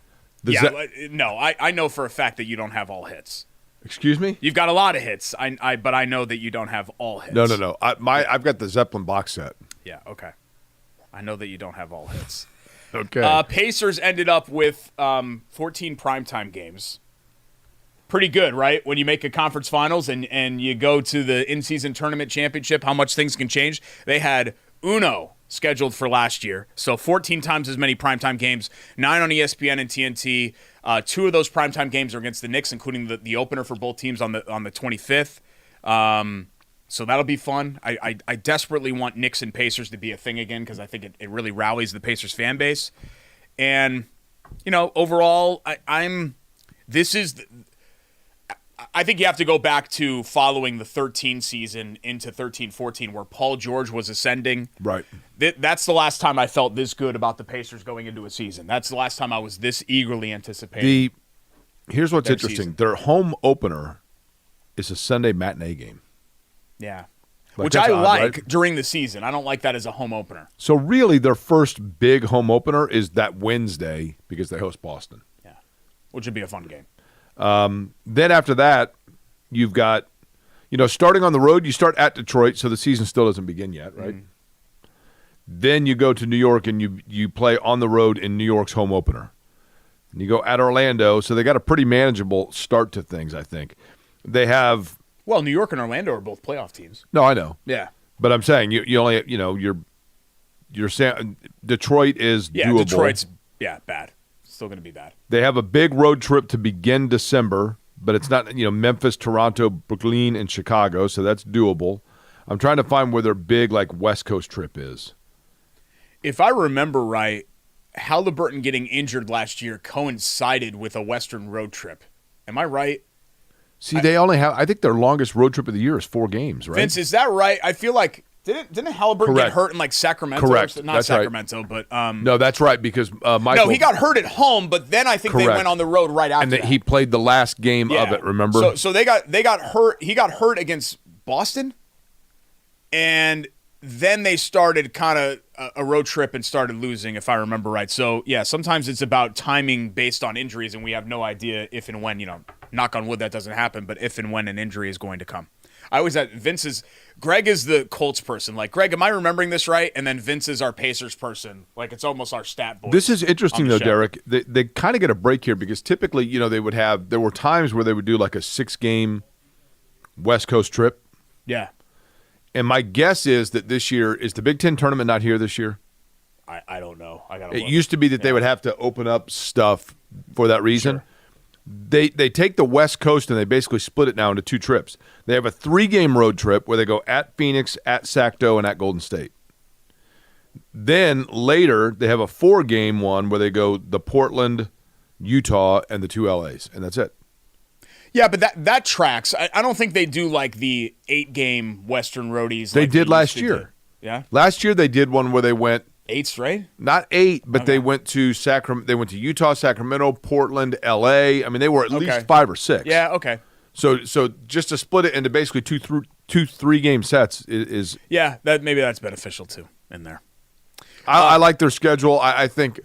No, I know for a fact that you don't have all hits. Excuse me? You've got a lot of hits. But I know that you don't have all hits. No. I've got the Zeppelin box set. Yeah. Okay. I know that you don't have all hits. Okay. Pacers ended up with 14 primetime games. Pretty good, right? When you make a conference finals and you go to the in-season tournament championship, how much things can change. They had Uno scheduled for last year, so 14 times as many primetime games, 9 on ESPN and TNT. 2 of those primetime games are against the Knicks, including the opener for both teams on the 25th. So that'll be fun. I desperately want Knicks and Pacers to be a thing again because I think it really rallies the Pacers fan base. And, overall, I think you have to go back to following the 13 season into 13-14 where Paul George was ascending. Right. That's the last time I felt this good about the Pacers going into a season. That's the last time I was this eagerly anticipating. Here's what's interesting. Season. Their home opener is a Sunday matinee game. Yeah. Like, which I odd, like right? during the season. I don't like that as a home opener. So really their first big home opener is that Wednesday because they host Boston. Yeah. Which would be a fun game. Then after that, you've got, starting on the road, you start at Detroit, so the season still doesn't begin yet, right? Mm. Then you go to New York and you play on the road in New York's home opener. And you go at Orlando, so they got a pretty manageable start to things, I think. They have... Well, New York and Orlando are both playoff teams. No, I know. Yeah. But I'm saying, you only, you're saying Detroit is doable. Detroit's, bad. Still going to be bad. They have a big road trip to begin December, but it's not, Memphis, Toronto, Brooklyn, and Chicago, so that's doable. I'm trying to find where their big, West Coast trip is. If I remember right, Halliburton getting injured last year coincided with a Western road trip. Am I right? See, they only have, I think their longest road trip of the year is 4 games, right? Vince, is that right? I feel like, didn't Halliburton get hurt in Sacramento? Correct. Not that's Sacramento, right. but no, that's right because Michael. No, he got hurt at home, but then I think they went on the road right after. And that. He played the last game of it. Remember? So they got hurt. He got hurt against Boston, and then they started kind of a road trip and started losing, if I remember right. So yeah, sometimes it's about timing based on injuries, and we have no idea if and when. Knock on wood, that doesn't happen, but if and when an injury is going to come. I always had Greg is the Colts person. Like, Greg, am I remembering this right? And then Vince is our Pacers person. Like, it's almost our stat boy. This is interesting, though, Derek. They kind of get a break here because typically, they would have – there were times where they would do like a 6-game West Coast trip. Yeah. And my guess is that this year – is the Big Ten tournament not here this year? I don't know. It used to be that they would have to open up stuff for that reason. Sure. They take the West Coast and they basically split it now into 2 trips. They have a 3-game road trip where they go at Phoenix, at Sacto, and at Golden State. Then later they have a 4-game one where they go the Portland, Utah, and the 2 LAs, and that's it. Yeah, but that tracks. I don't think they do like the 8-game Western roadies. They like did last year. do. Yeah, last year they did one where they went 8 straight. Not 8, but Okay. they went to They went to Utah, Sacramento, Portland, LA. I mean, they were at least 5 or 6. Yeah. Okay. So just to split it into basically 2 3-game sets is Yeah. Maybe that's beneficial too in there. I like their schedule. I think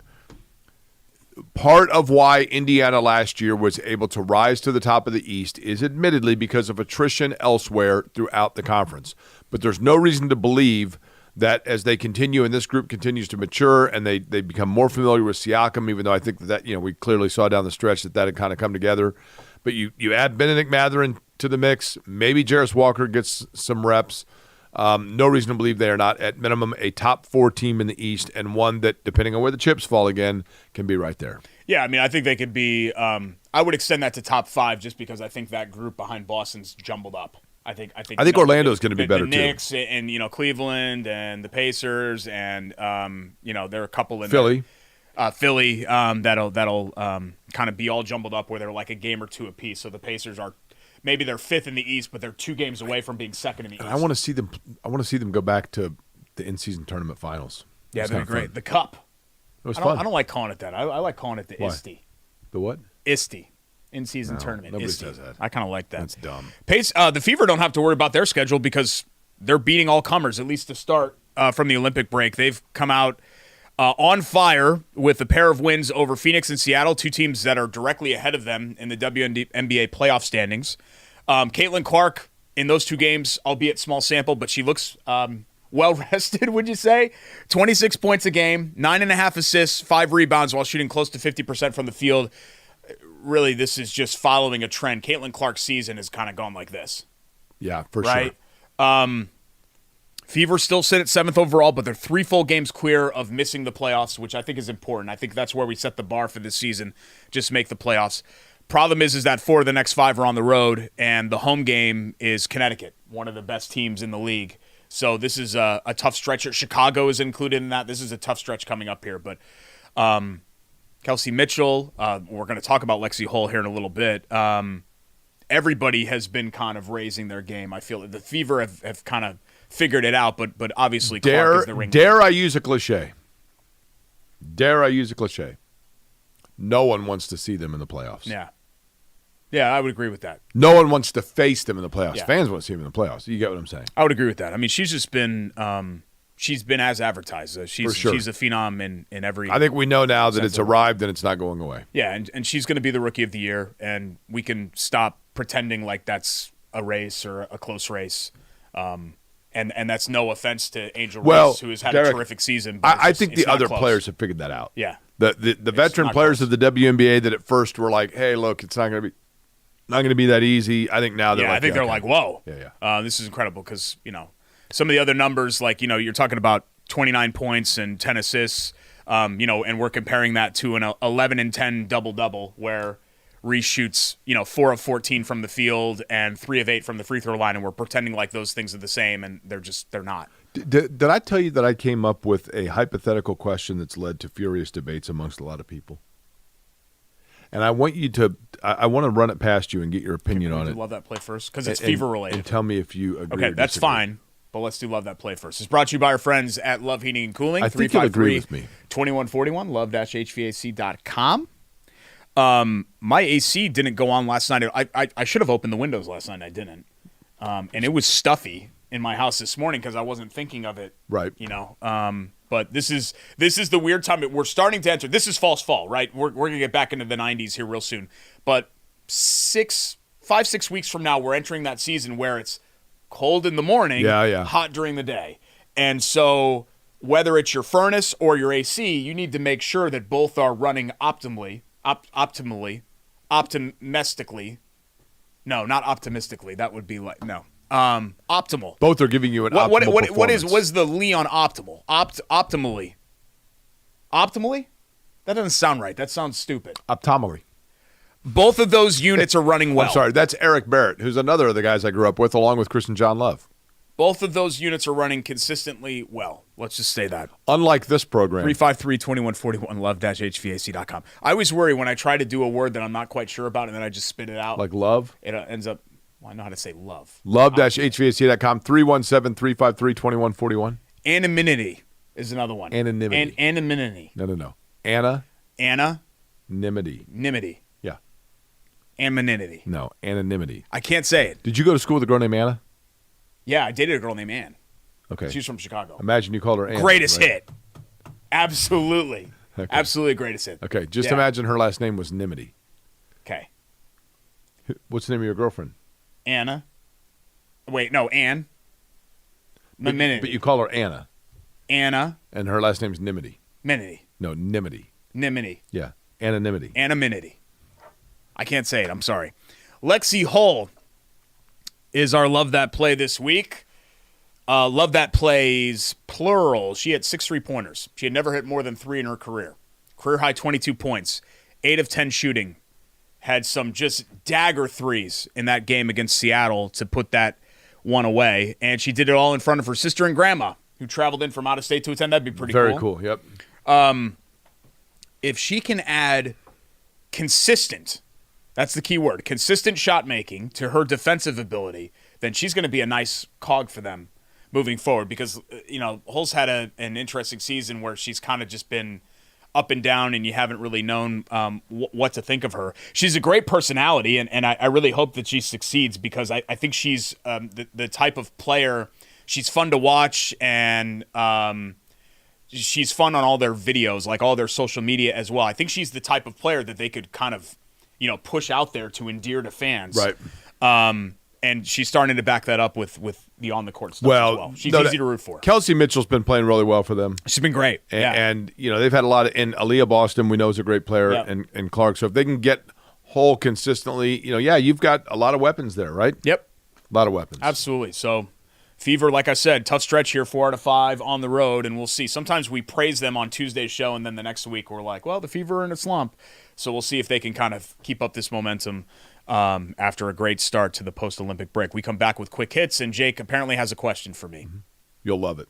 part of why Indiana last year was able to rise to the top of the East is admittedly because of attrition elsewhere throughout the conference. But there's no reason to believe that as they continue and this group continues to mature and they become more familiar with Siakam, even though I think that we clearly saw down the stretch that had kind of come together. But you add Benedict Mathurin to the mix, maybe Jarris Walker gets some reps. No reason to believe they are not at minimum a top 4 team in the East and one that, depending on where the chips fall again, can be right there. Yeah, I mean, I think they could be. I would extend that to top 5 just because I think that group behind Boston's jumbled up. I think Orlando's going to be better the Knicks and Cleveland and the Pacers and there are a couple in Philly. Philly that'll kind of be all jumbled up where they're like a game or 2 apiece. So the Pacers are maybe they're 5th in the East, but they're 2 games away from being 2nd in the East. I want to see them. I want to see them go back to the in-season tournament finals. Yeah, that'd be great. Fun. The Cup. It was fun. I don't like calling it that. I like calling it the Why? ISTE. The what? ISTE. In-season tournament. Nobody ISTE. says that. I kind of like that. That's dumb. The Fever don't have to worry about their schedule because they're beating all comers, at least to start from the Olympic break. They've come out on fire with a pair of wins over Phoenix and Seattle, 2 teams that are directly ahead of them in the WNBA playoff standings. Caitlin Clark in those 2 games, albeit small sample, but she looks well-rested, would you say? 26 points a game, 9.5 assists, 5 rebounds while shooting close to 50% from the field. Really, this is just following a trend. Caitlin Clark's season has kind of gone like this. Yeah, for right? sure. Fever still sit at 7th overall, but they're 3 full games clear of missing the playoffs, which I think is important. I think that's where we set the bar for this season, just make the playoffs. Problem is that 4 of the next 5 are on the road, and the home game is Connecticut, one of the best teams in the league. So this is a tough stretch. Chicago is included in that. This is a tough stretch coming up here, but Kelsey Mitchell, we're going to talk about Lexi Hull here in a little bit. Everybody has been kind of raising their game. I feel the Fever have kind of figured it out, but obviously Clark is the ring. Dare I use a cliche? No one wants to see them in the playoffs. Yeah, I would agree with that. No one wants to face them in the playoffs. Yeah. Fans want to see them in the playoffs. You get what I'm saying? I would agree with that. I mean, she's just been she's been as advertised. For sure. She's a phenom in every. I think we know now that it's arrived and it's not going away. Yeah, and she's going to be the Rookie of the Year, and we can stop pretending like that's a race or a close race. And that's no offense to Angel Reese, who has had Derek, a terrific season. But I think the other close. players have figured that out. Yeah. The veteran players of the WNBA that at first were like, hey, look, it's not going to be that easy. I think now they're like, they're like, whoa. Yeah. This is incredible because, some of the other numbers, like, you're talking about 29 points and 10 assists, and we're comparing that to an 11 and 10 double-double where Reese shoots, 4 of 14 from the field and 3 of 8 from the free throw line, and we're pretending like those things are the same, and they're not. Did I tell you that I came up with a hypothetical question that's led to furious debates amongst a lot of people? And I want to run it past you and get your opinion on it. Love that play first because it's Fever related. And tell me if you agree. Okay, that's fine. But let's do Love That Play first. It's brought to you by our friends at Love Heating and Cooling. I think you'll agree with me. 2141 love-hvac.com. My AC didn't go on last night. I should have opened the windows last night. I didn't. And it was stuffy in my house this morning because I wasn't thinking of it. Right. But this is the weird time. We're starting to enter. This is false fall, right? We're going to get back into the 90s here real soon. But 5-6 weeks from now, we're entering that season where it's cold in the morning, hot during the day. And so whether it's your furnace or your AC, you need to make sure that both are running optimally, optimistically. No, not optimistically. That would be like, no. Optimal. Both are giving you an optimal performance. What is the Lee on optimal? Optimally. Optimally? That doesn't sound right. That sounds stupid. Optimally. Both of those units are running well. I'm sorry, that's Eric Barrett, who's another of the guys I grew up with, along with Chris and John Love. Both of those units are running consistently well. Let's just say that. Unlike this program. 353-2141, love-hvac.com. I always worry when I try to do a word that I'm not quite sure about and then I just spit it out. Like love? It ends up, well, I know how to say love. Love-hvac.com, 317-353-2141. Anonymity is another one. Anonymity. Anonymity. No. Anonymity. Nimity. Yeah. Anonymity. No, anonymity. I can't say it. Did you go to school with a girl named Anna? Yeah, I dated a girl named Ann. Okay. She's from Chicago. Imagine you called her Anna. Greatest right? hit. Absolutely. Okay. Absolutely greatest hit. Okay, just imagine her last name was Nimity. Okay. What's the name of your girlfriend? Anna. Wait, no, Ann. But you call her Anna. Anna. And her last name's Nimity. Minity. No, Nimity. Nimity. Yeah, anonymity. Anonymity. I can't say it. I'm sorry. Lexi Hull is our Love That Play this week. Love That Plays plural. She had 6 3-pointers. She had never hit more than 3 in her career. Career high 22 points. 8 of 10 shooting. Had some just dagger threes in that game against Seattle to put that one away. And she did it all in front of her sister and grandma, who traveled in from out of state to attend. That'd be pretty cool. Very cool, yep. If she can add consistent, that's the key word, consistent shot making to her defensive ability, then she's going to be a nice cog for them moving forward because, Hull's had an interesting season where she's kind of just been up and down and you haven't really known what to think of her. She's a great personality, and I really hope that she succeeds because I think she's the type of player. She's fun to watch, and she's fun on all their videos, like all their social media as well. I think she's the type of player that they could kind of, push out there to endear to fans. Right. And she's starting to back that up with the on-the-court stuff as well. She's easy to root for. Kelsey Mitchell's been playing really well for them. She's been great. And they've had a lot of – and Aaliyah Boston we know is a great player, and Clark. So if they can get Hull consistently, you've got a lot of weapons there, right? Yep. A lot of weapons. Absolutely. So Fever, like I said, tough stretch here, 4 out of 5 on the road, and we'll see. Sometimes we praise them on Tuesday's show, and then the next week we're like, well, the Fever are in a slump. So we'll see if they can kind of keep up this momentum after a great start to the post-Olympic break. We come back with quick hits, and Jake apparently has a question for me. You'll love it.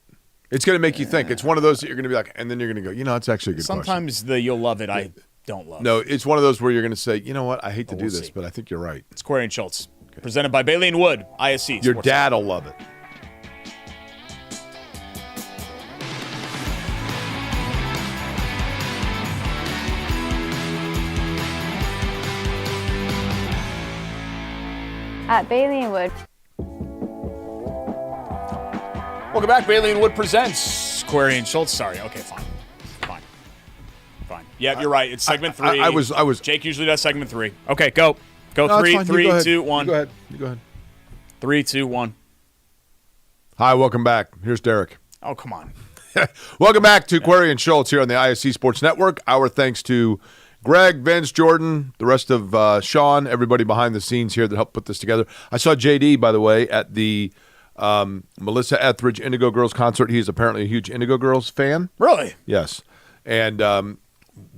It's going to make you think. It's one of those that you're going to be like, and then you're going to go, it's actually a good question. Sometimes you'll love it, I don't love. No, it's one of those where you're going to say, you know what, I hate to do this, but I think you're right. It's Query and Schultz, presented by Bailey and Wood, ISC. Your dad will love it. At Bailey and Wood. Welcome back. Bailey and Wood presents Query and Schultz. Sorry. Okay, fine. Yeah, you're right. It's segment 3. I was. Jake usually does segment 3. Okay, go. No, 3, 2, 1. You go ahead. 3, 2, 1. Hi, welcome back. Here's Derek. Oh, come on. Welcome back to Query and Schultz here on the ISC Sports Network. Our thanks to Greg, Vince, Jordan, the rest of Sean, everybody behind the scenes here that helped put this together. I saw JD, by the way, at the Melissa Etheridge Indigo Girls concert. He's apparently a huge Indigo Girls fan. Really? Yes. And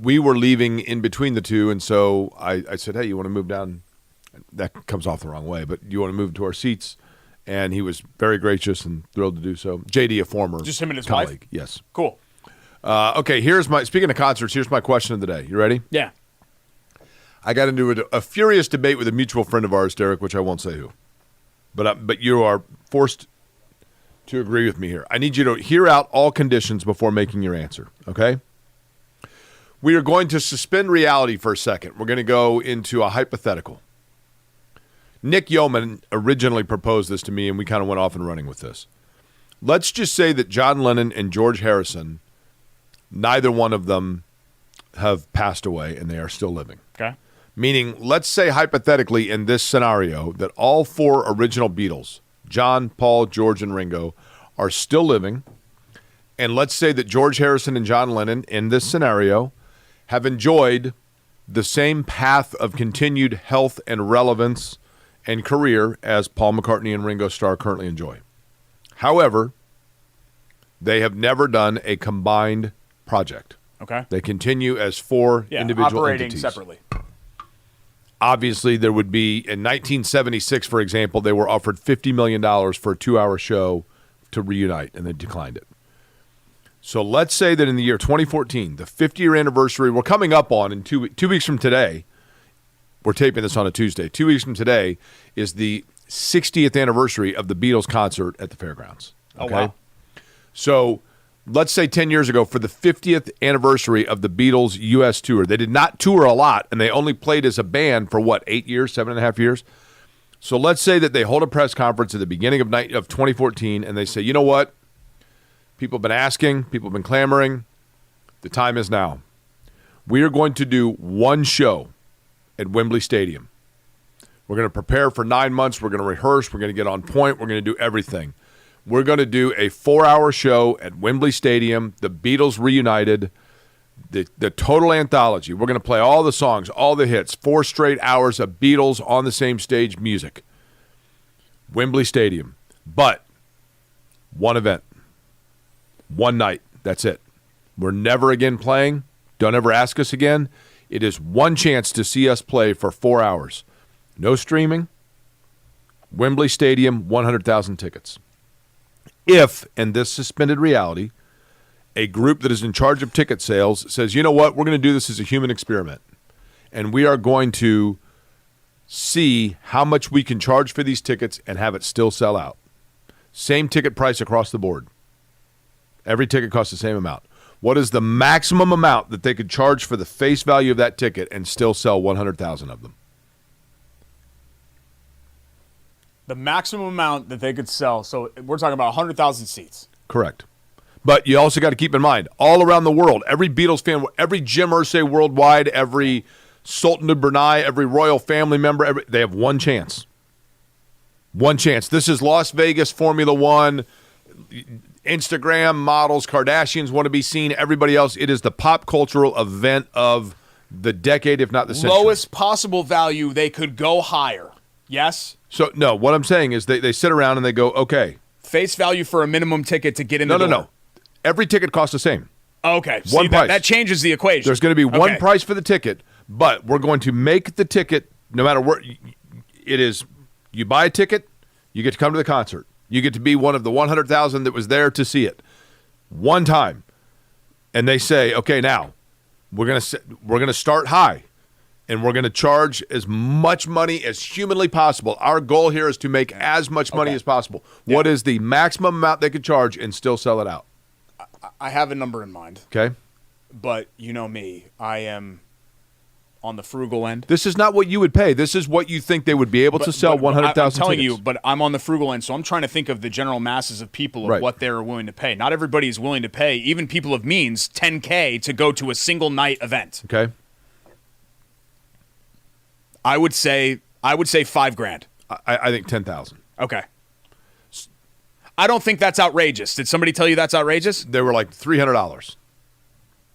we were leaving in between the two, and so I said, hey, you want to move down? That comes off the wrong way, but you want to move to our seats? And he was very gracious and thrilled to do so. JD, a former just him and his colleague. wife? Yes. Cool. Okay, speaking of concerts, here's my question of the day. You ready? Yeah. I got into a furious debate with a mutual friend of ours, Derek, which I won't say who. But you are forced to agree with me here. I need you to hear out all conditions before making your answer, okay? We are going to suspend reality for a second. We're going to go into a hypothetical. Nick Yeoman originally proposed this to me, and we kind of went off and running with this. Let's just say that John Lennon and George Harrison, neither one of them have passed away, and they are still living. Okay. Meaning, let's say hypothetically in this scenario that all 4 original Beatles, John, Paul, George, and Ringo, are still living, and let's say that George Harrison and John Lennon, in this scenario, have enjoyed the same path of continued health and relevance and career as Paul McCartney and Ringo Starr currently enjoy. However, they have never done a combined project. Okay. They continue as four individual operating entities. separately. Obviously, there would be, in 1976, for example, they were offered $50 million for a 2-hour show to reunite, and they declined it. So let's say that in the year 2014, the 50-year anniversary, we're coming up on in 2 weeks from today. We're taping this on a Tuesday. 2 weeks from today is the 60th anniversary of the Beatles concert at the fairgrounds. Okay? Oh, wow. So let's say 10 years ago, for the 50th anniversary of the Beatles U.S. tour, they did not tour a lot, and they only played as a band for, 8 years, 7.5 years? So let's say that they hold a press conference at the beginning of 2014, and they say, you know what? People have been asking, people have been clamoring. The time is now. We are going to do one show at Wembley Stadium. We're going to prepare for 9 months. We're going to rehearse. We're going to get on point. We're going to do everything. We're going to do a 4-hour show at Wembley Stadium, the Beatles reunited, the total anthology. We're going to play all the songs, all the hits, 4 straight hours of Beatles on the same stage music. Wembley Stadium. But one event, one night, that's it. We're never again playing. Don't ever ask us again. It is one chance to see us play for 4 hours. No streaming. Wembley Stadium, 100,000 tickets. If, in this suspended reality, a group that is in charge of ticket sales says, you know what, we're going to do this as a human experiment, and we are going to see how much we can charge for these tickets and have it still sell out. Same ticket price across the board. Every ticket costs the same amount. What is the maximum amount that they could charge for the face value of that ticket and still sell 100,000 of them? The maximum amount that they could sell. So we're talking about 100,000 seats. Correct. But you also got to keep in mind, all around the world, every Beatles fan, every Jim Irsay worldwide, every Sultan of Brunei, every royal family member, they have one chance. One chance. This is Las Vegas, Formula One, Instagram models, Kardashians want to be seen, everybody else. It is the pop cultural event of the decade, if not the century. Lowest possible value, they could go higher. Yes? So, no, what I'm saying is they sit around and they go, okay. Face value for a minimum ticket to get in the door. No. Every ticket costs the same. Okay. One price. That changes the equation. There's going to be one price for the ticket, but we're going to make the ticket, no matter where it is, you buy a ticket, you get to come to the concert. You get to be one of the 100,000 that was there to see it one time. And they say, okay, now we're going to start high. And we're going to charge as much money as humanly possible. Our goal here is to make as much money as possible. Yeah. What is the maximum amount they could charge and still sell it out? I have a number in mind. Okay. But you know me. I am on the frugal end. This is not what you would pay. This is what you think they would be able to sell 100,000 tickets. I'm telling you, but I'm on the frugal end, so I'm trying to think of the general masses of people of what they're willing to pay. Not everybody is willing to pay, even people of means, $10K to go to a single night event. Okay. I would say $5,000. I think 10,000. Okay. I don't think that's outrageous. Did somebody tell you that's outrageous? They were like $300.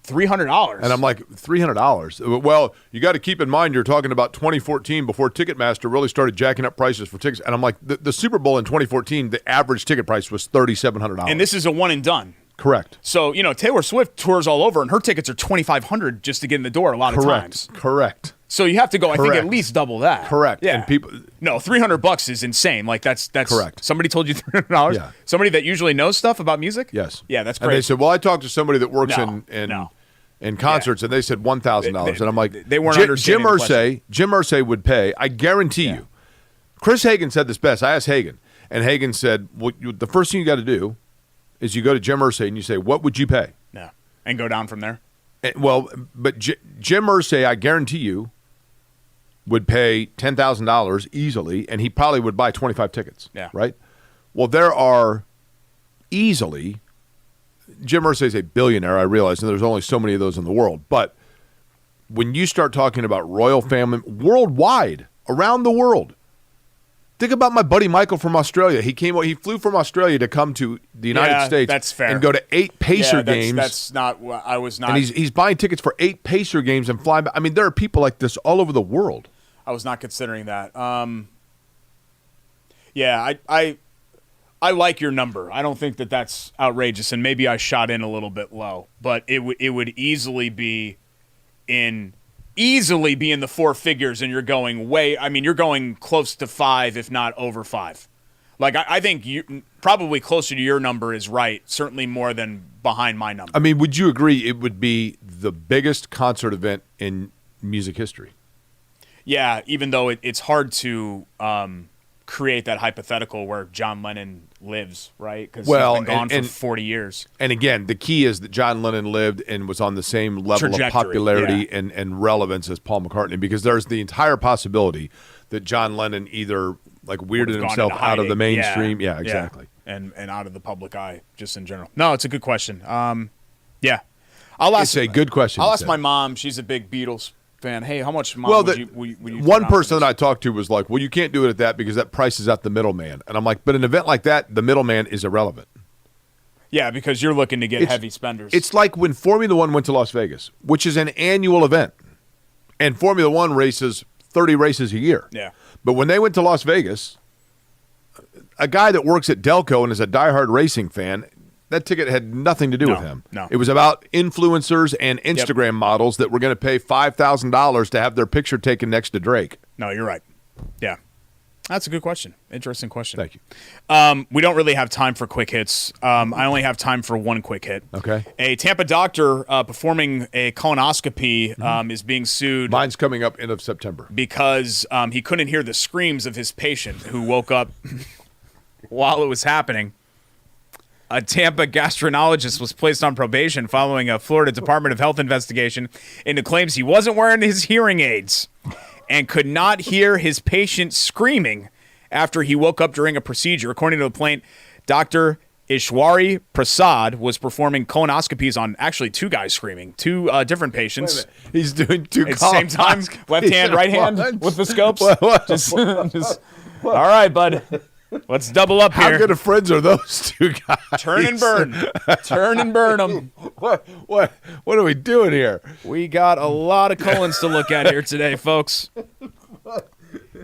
$300. And I'm like, $300? Well, you got to keep in mind you're talking about 2014 before Ticketmaster really started jacking up prices for tickets. And I'm like, the Super Bowl in 2014, the average ticket price was $3,700. And this is a one and done. Correct. So, Taylor Swift tours all over, and her tickets are $2,500 just to get in the door a lot of times. Correct. So you have to go, I think, at least double that. Correct. Yeah. And people, no, $300 is insane. Like that's correct. Somebody told you $300? Yeah. Somebody that usually knows stuff about music? Yes. Yeah, that's great. And they said, well, I talked to somebody that works in concerts, and they said $1,000. And I'm like, they weren't understanding the question. Jim Irsay would pay, I guarantee you. Chris Hagan said this best. I asked Hagan, and Hagan said, well, the first thing you got to do is you go to Jim Irsay and you say, what would you pay? Yeah. And go down from there? But Jim Irsay, I guarantee you, would pay $10,000 easily, and he probably would buy 25 tickets. Yeah. Right? Well, there are easily, Jim Irsay is a billionaire, I realize, and there's only so many of those in the world. But when you start talking about royal family, worldwide, around the world, Think about my buddy Michael from Australia. He flew from Australia to come to the United States that's fair. and go to 8 Pacer that's, games. That's not what I was not. And he's buying tickets for 8 Pacer games and flying back. I mean, there are people like this all over the world. I was not considering that. I like your number. I don't think that that's outrageous, and maybe I shot in a little bit low, but it would easily be in the 4 figures, and you're going you're going close to 5, if not over 5. Like, I think you probably closer to your number is right, certainly more than behind my number. I mean, would you agree it would be the biggest concert event in music history? Yeah, even though it's hard to create that hypothetical where John Lennon lives, right? Because he's been gone for 40 years. And again, the key is that John Lennon lived and was on the same level of popularity and relevance as Paul McCartney, because there's the entire possibility that John Lennon either like weirded himself out of the mainstream. Yeah, exactly. Yeah. And out of the public eye, just in general. No, it's a good question. Yeah. It's a good question. I'll ask my mom. She's a big Beatles fan. Hey, how much, Mom, would you one person that I talked to was like, well, you can't do it at that because that prices out the middleman. And I'm like, but an event like that, the middleman is irrelevant. Yeah, because you're looking to get heavy spenders. It's like when Formula One went to Las Vegas, which is an annual event. And Formula One races 30 races a year. Yeah. But when they went to Las Vegas, a guy that works at Delco and is a diehard racing fan, that ticket had nothing to do with him. No. It was about influencers and Instagram models that were going to pay $5,000 to have their picture taken next to Drake. No, you're right. Yeah. That's a good question. Interesting question. Thank you. We don't really have time for quick hits. I only have time for one quick hit. Okay. A Tampa doctor performing a colonoscopy is being sued. Mine's coming up end of September. Because he couldn't hear the screams of his patient who woke up while it was happening. A Tampa gastroenterologist was placed on probation following a Florida Department of Health investigation into claims he wasn't wearing his hearing aids and could not hear his patient screaming after he woke up during a procedure. According to the complaint, Dr. Ishwari Prasad was performing colonoscopies on actually 2 guys screaming, 2 different patients. He's doing 2 at the same time, left hand, right hand with the scopes. Just, all right, bud. Let's double up here. How good of friends are those 2 guys? Turn and burn. Turn and burn them. What are we doing here? We got a lot of colons to look at here today, folks.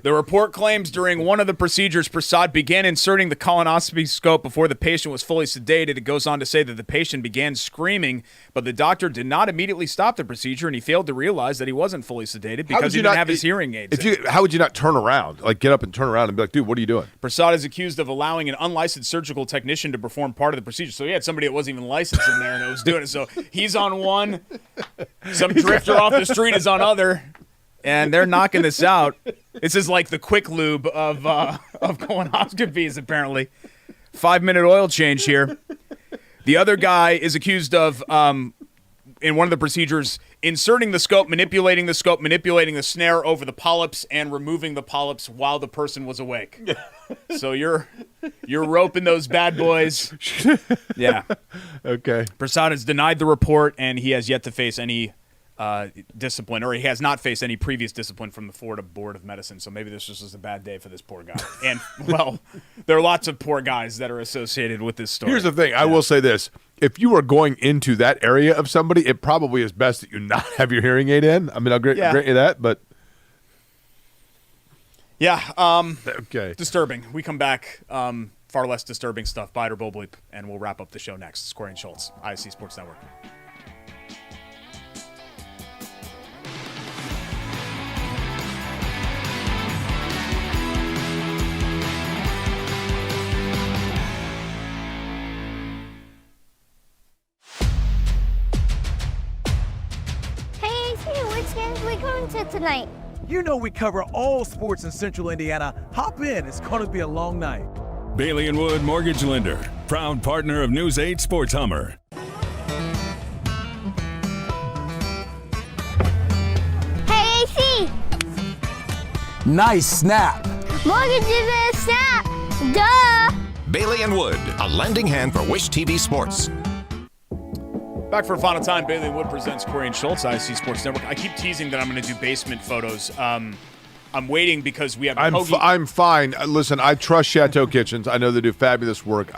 The report claims during one of the procedures, Prasad began inserting the colonoscopy scope before the patient was fully sedated. It goes on to say that the patient began screaming, but the doctor did not immediately stop the procedure, and he failed to realize that he wasn't fully sedated because he didn't have his hearing aids. How would you not turn around? Like, get up and turn around and be like, dude, what are you doing? Prasad is accused of allowing an unlicensed surgical technician to perform part of the procedure. So he had somebody that wasn't even licensed in there and that was doing it. So he's on one, some drifter off the street is on other. And they're knocking this out. This is like the quick lube of colonoscopies, apparently. 5-minute oil change here. The other guy is accused of, in one of the procedures, inserting the scope, manipulating the snare over the polyps, and removing the polyps while the person was awake. So you're roping those bad boys. Yeah. Okay. Prasad has denied the report, and he has yet to face any discipline, or he has not faced any previous discipline from the Florida Board of Medicine. So maybe this just was a bad day for this poor guy. And, well, there are lots of poor guys that are associated with this story. Here's the thing. I will say this. If you are going into that area of somebody, it probably is best that you not have your hearing aid in. I mean, I'll grant you that, but... Yeah. Okay. Disturbing. We come back. Far less disturbing stuff. Bite or bull bleep, and we'll wrap up the show next. It's Corey and Schultz, ISC Sports Network. Which games are we going to tonight? You know we cover all sports in Central Indiana. Hop in. It's going to be a long night. Bailey & Wood Mortgage Lender, proud partner of News 8 Sports Hummer. Hey, AC! Nice snap. Mortgage is a snap! Duh! Bailey & Wood, a lending hand for Wish TV Sports. Back for a final time, Bailey & Wood presents Corey and Schultz, ISC Sports Network. I keep teasing that I'm going to do basement photos. I'm waiting because we have I'm fine. Listen, I trust Chateau Kitchens. I know they do fabulous work.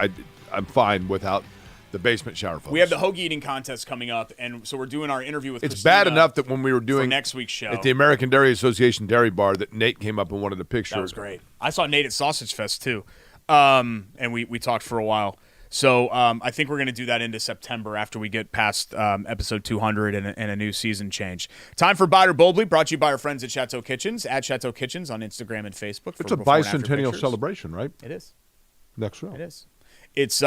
I'm fine without the basement shower folks. We have the hoagie eating contest coming up, and so we're doing our interview with It's Christina bad enough that when we were doing next week's show at the American Dairy Association Dairy Bar that Nate came up and wanted a picture. That was great. I saw Nate at Sausage Fest too, and we talked for a while. So I think we're going to do that into September after we get past episode 200 and a new season change. Time for Bite or Bold Bleep, brought to you by our friends at Chateau Kitchens, at Chateau Kitchens on Instagram and Facebook. It's a bicentennial celebration, right? It is. Next row. It is. It's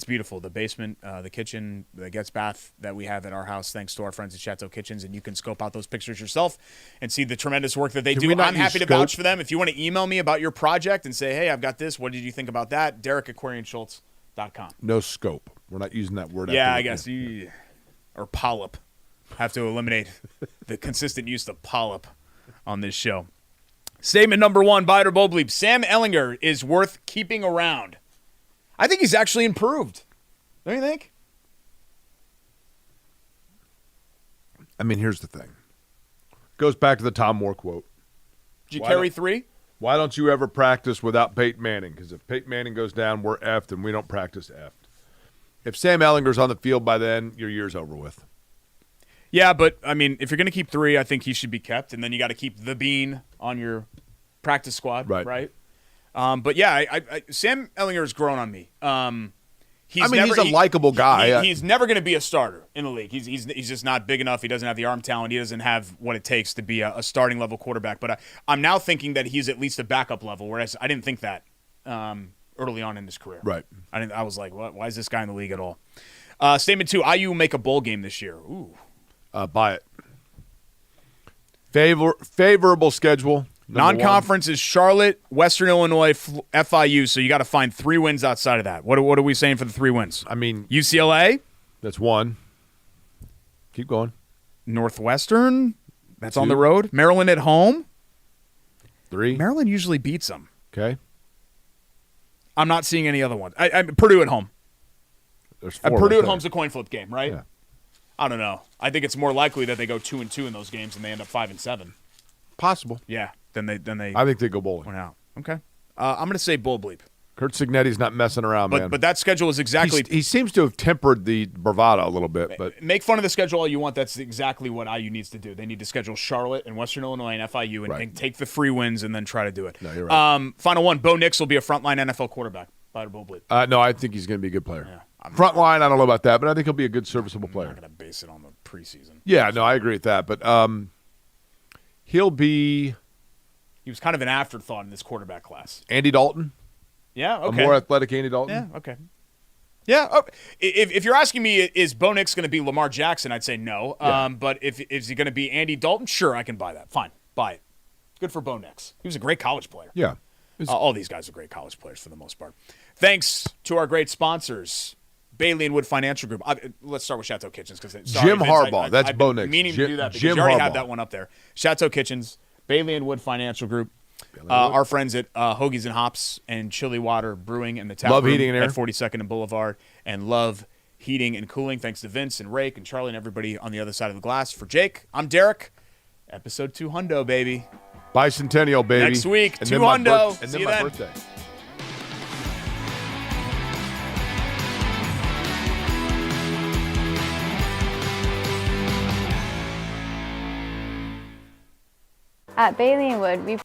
beautiful. The basement, the kitchen, the guest bath that we have at our house, thanks to our friends at Chateau Kitchens, and you can scope out those pictures yourself and see the tremendous work that they do. I'm happy to vouch for them. If you want to email me about your project and say, hey, I've got this, what did you think about that? Derek@QuarionSchultz.com. No scope. We're not using that word. Yeah, I guess. Or polyp. Have to eliminate the consistent use of polyp on this show. Statement number 1, Bite or Bold Bleep. Sam Ehlinger is worth keeping around. I think he's actually improved. Don't you think? I mean, here's the thing. Goes back to the Tom Moore quote. Did you carry 3? Why don't you ever practice without Peyton Manning? Because if Peyton Manning goes down, we're effed, and we don't practice effed. If Sam Ehlinger's on the field by then, your year's over with. Yeah, but, I mean, if you're going to keep 3, I think he should be kept, and then you got to keep the Bean on your practice squad, right? But yeah, Sam Ehlinger has grown on me. He's a likable guy. He's never going to be a starter in the league. He's just not big enough. He doesn't have the arm talent. He doesn't have what it takes to be a starting level quarterback. But I'm now thinking that he's at least a backup level, whereas I didn't think that early on in his career. Right. I was like, what? Why is this guy in the league at all? Statement 2: IU will make a bowl game this year. Ooh. Buy it. Favorable schedule. Non-conference is Charlotte, Western Illinois, FIU, so you got to find 3 wins outside of that. What are we saying for the 3 wins? I mean, UCLA? That's 1. Keep going. Northwestern? That's 2. On the road. Maryland at home? 3. Maryland usually beats them. Okay. I'm not seeing any other ones. Purdue at home. There's 4 Purdue at home's a coin flip game, right? Yeah. I don't know. I think it's more likely that they go 2-2 in those games and they end up 5-7. Possible. Yeah. Then they. I think they go bowling. Went out. Okay. I'm going to say Bull Bleep. Kurt Cignetti's not messing around, man. But that schedule is exactly. He seems to have tempered the bravado a little bit. But make fun of the schedule all you want. That's exactly what IU needs to do. They need to schedule Charlotte and Western Illinois and FIU and take the 3 wins and then try to do it. No, you're right. Final one. Bo Nix will be a frontline NFL quarterback. By the Bull Bleep. No, I think he's going to be a good player. Yeah, frontline, I don't know about that, but I think he'll be a good, serviceable player. I'm not going to base it on the preseason. Yeah, no, I agree with that. But he'll be. He was kind of an afterthought in this quarterback class. Andy Dalton? Yeah, okay. A more athletic Andy Dalton? Yeah, okay. Yeah, oh, if you're asking me, is Bo Nix going to be Lamar Jackson, I'd say no. Yeah. But is he going to be Andy Dalton? Sure, I can buy that. Fine, buy it. Good for Bo Nix. He was a great college player. Yeah. All these guys are great college players for the most part. Thanks to our great sponsors, Bailey & Wood Financial Group. Let's start with Chateau Kitchens. Jim Harbaugh. That's Bo Nix. Meaning to do that because you already had that one up there. Chateau Kitchens, Bailey & Wood Financial Group. Our friends at Hoagies and Hops and Chili Water Brewing and the Tap Love Room Heating and Air at 42nd and Boulevard, and Love Heating and Cooling. Thanks to Vince and Rake and Charlie and everybody on the other side of the glass. For Jake, I'm Derek. Episode 200, baby. Bicentennial, baby. Next week, 200. And then my birthday. At Bailey & Wood, we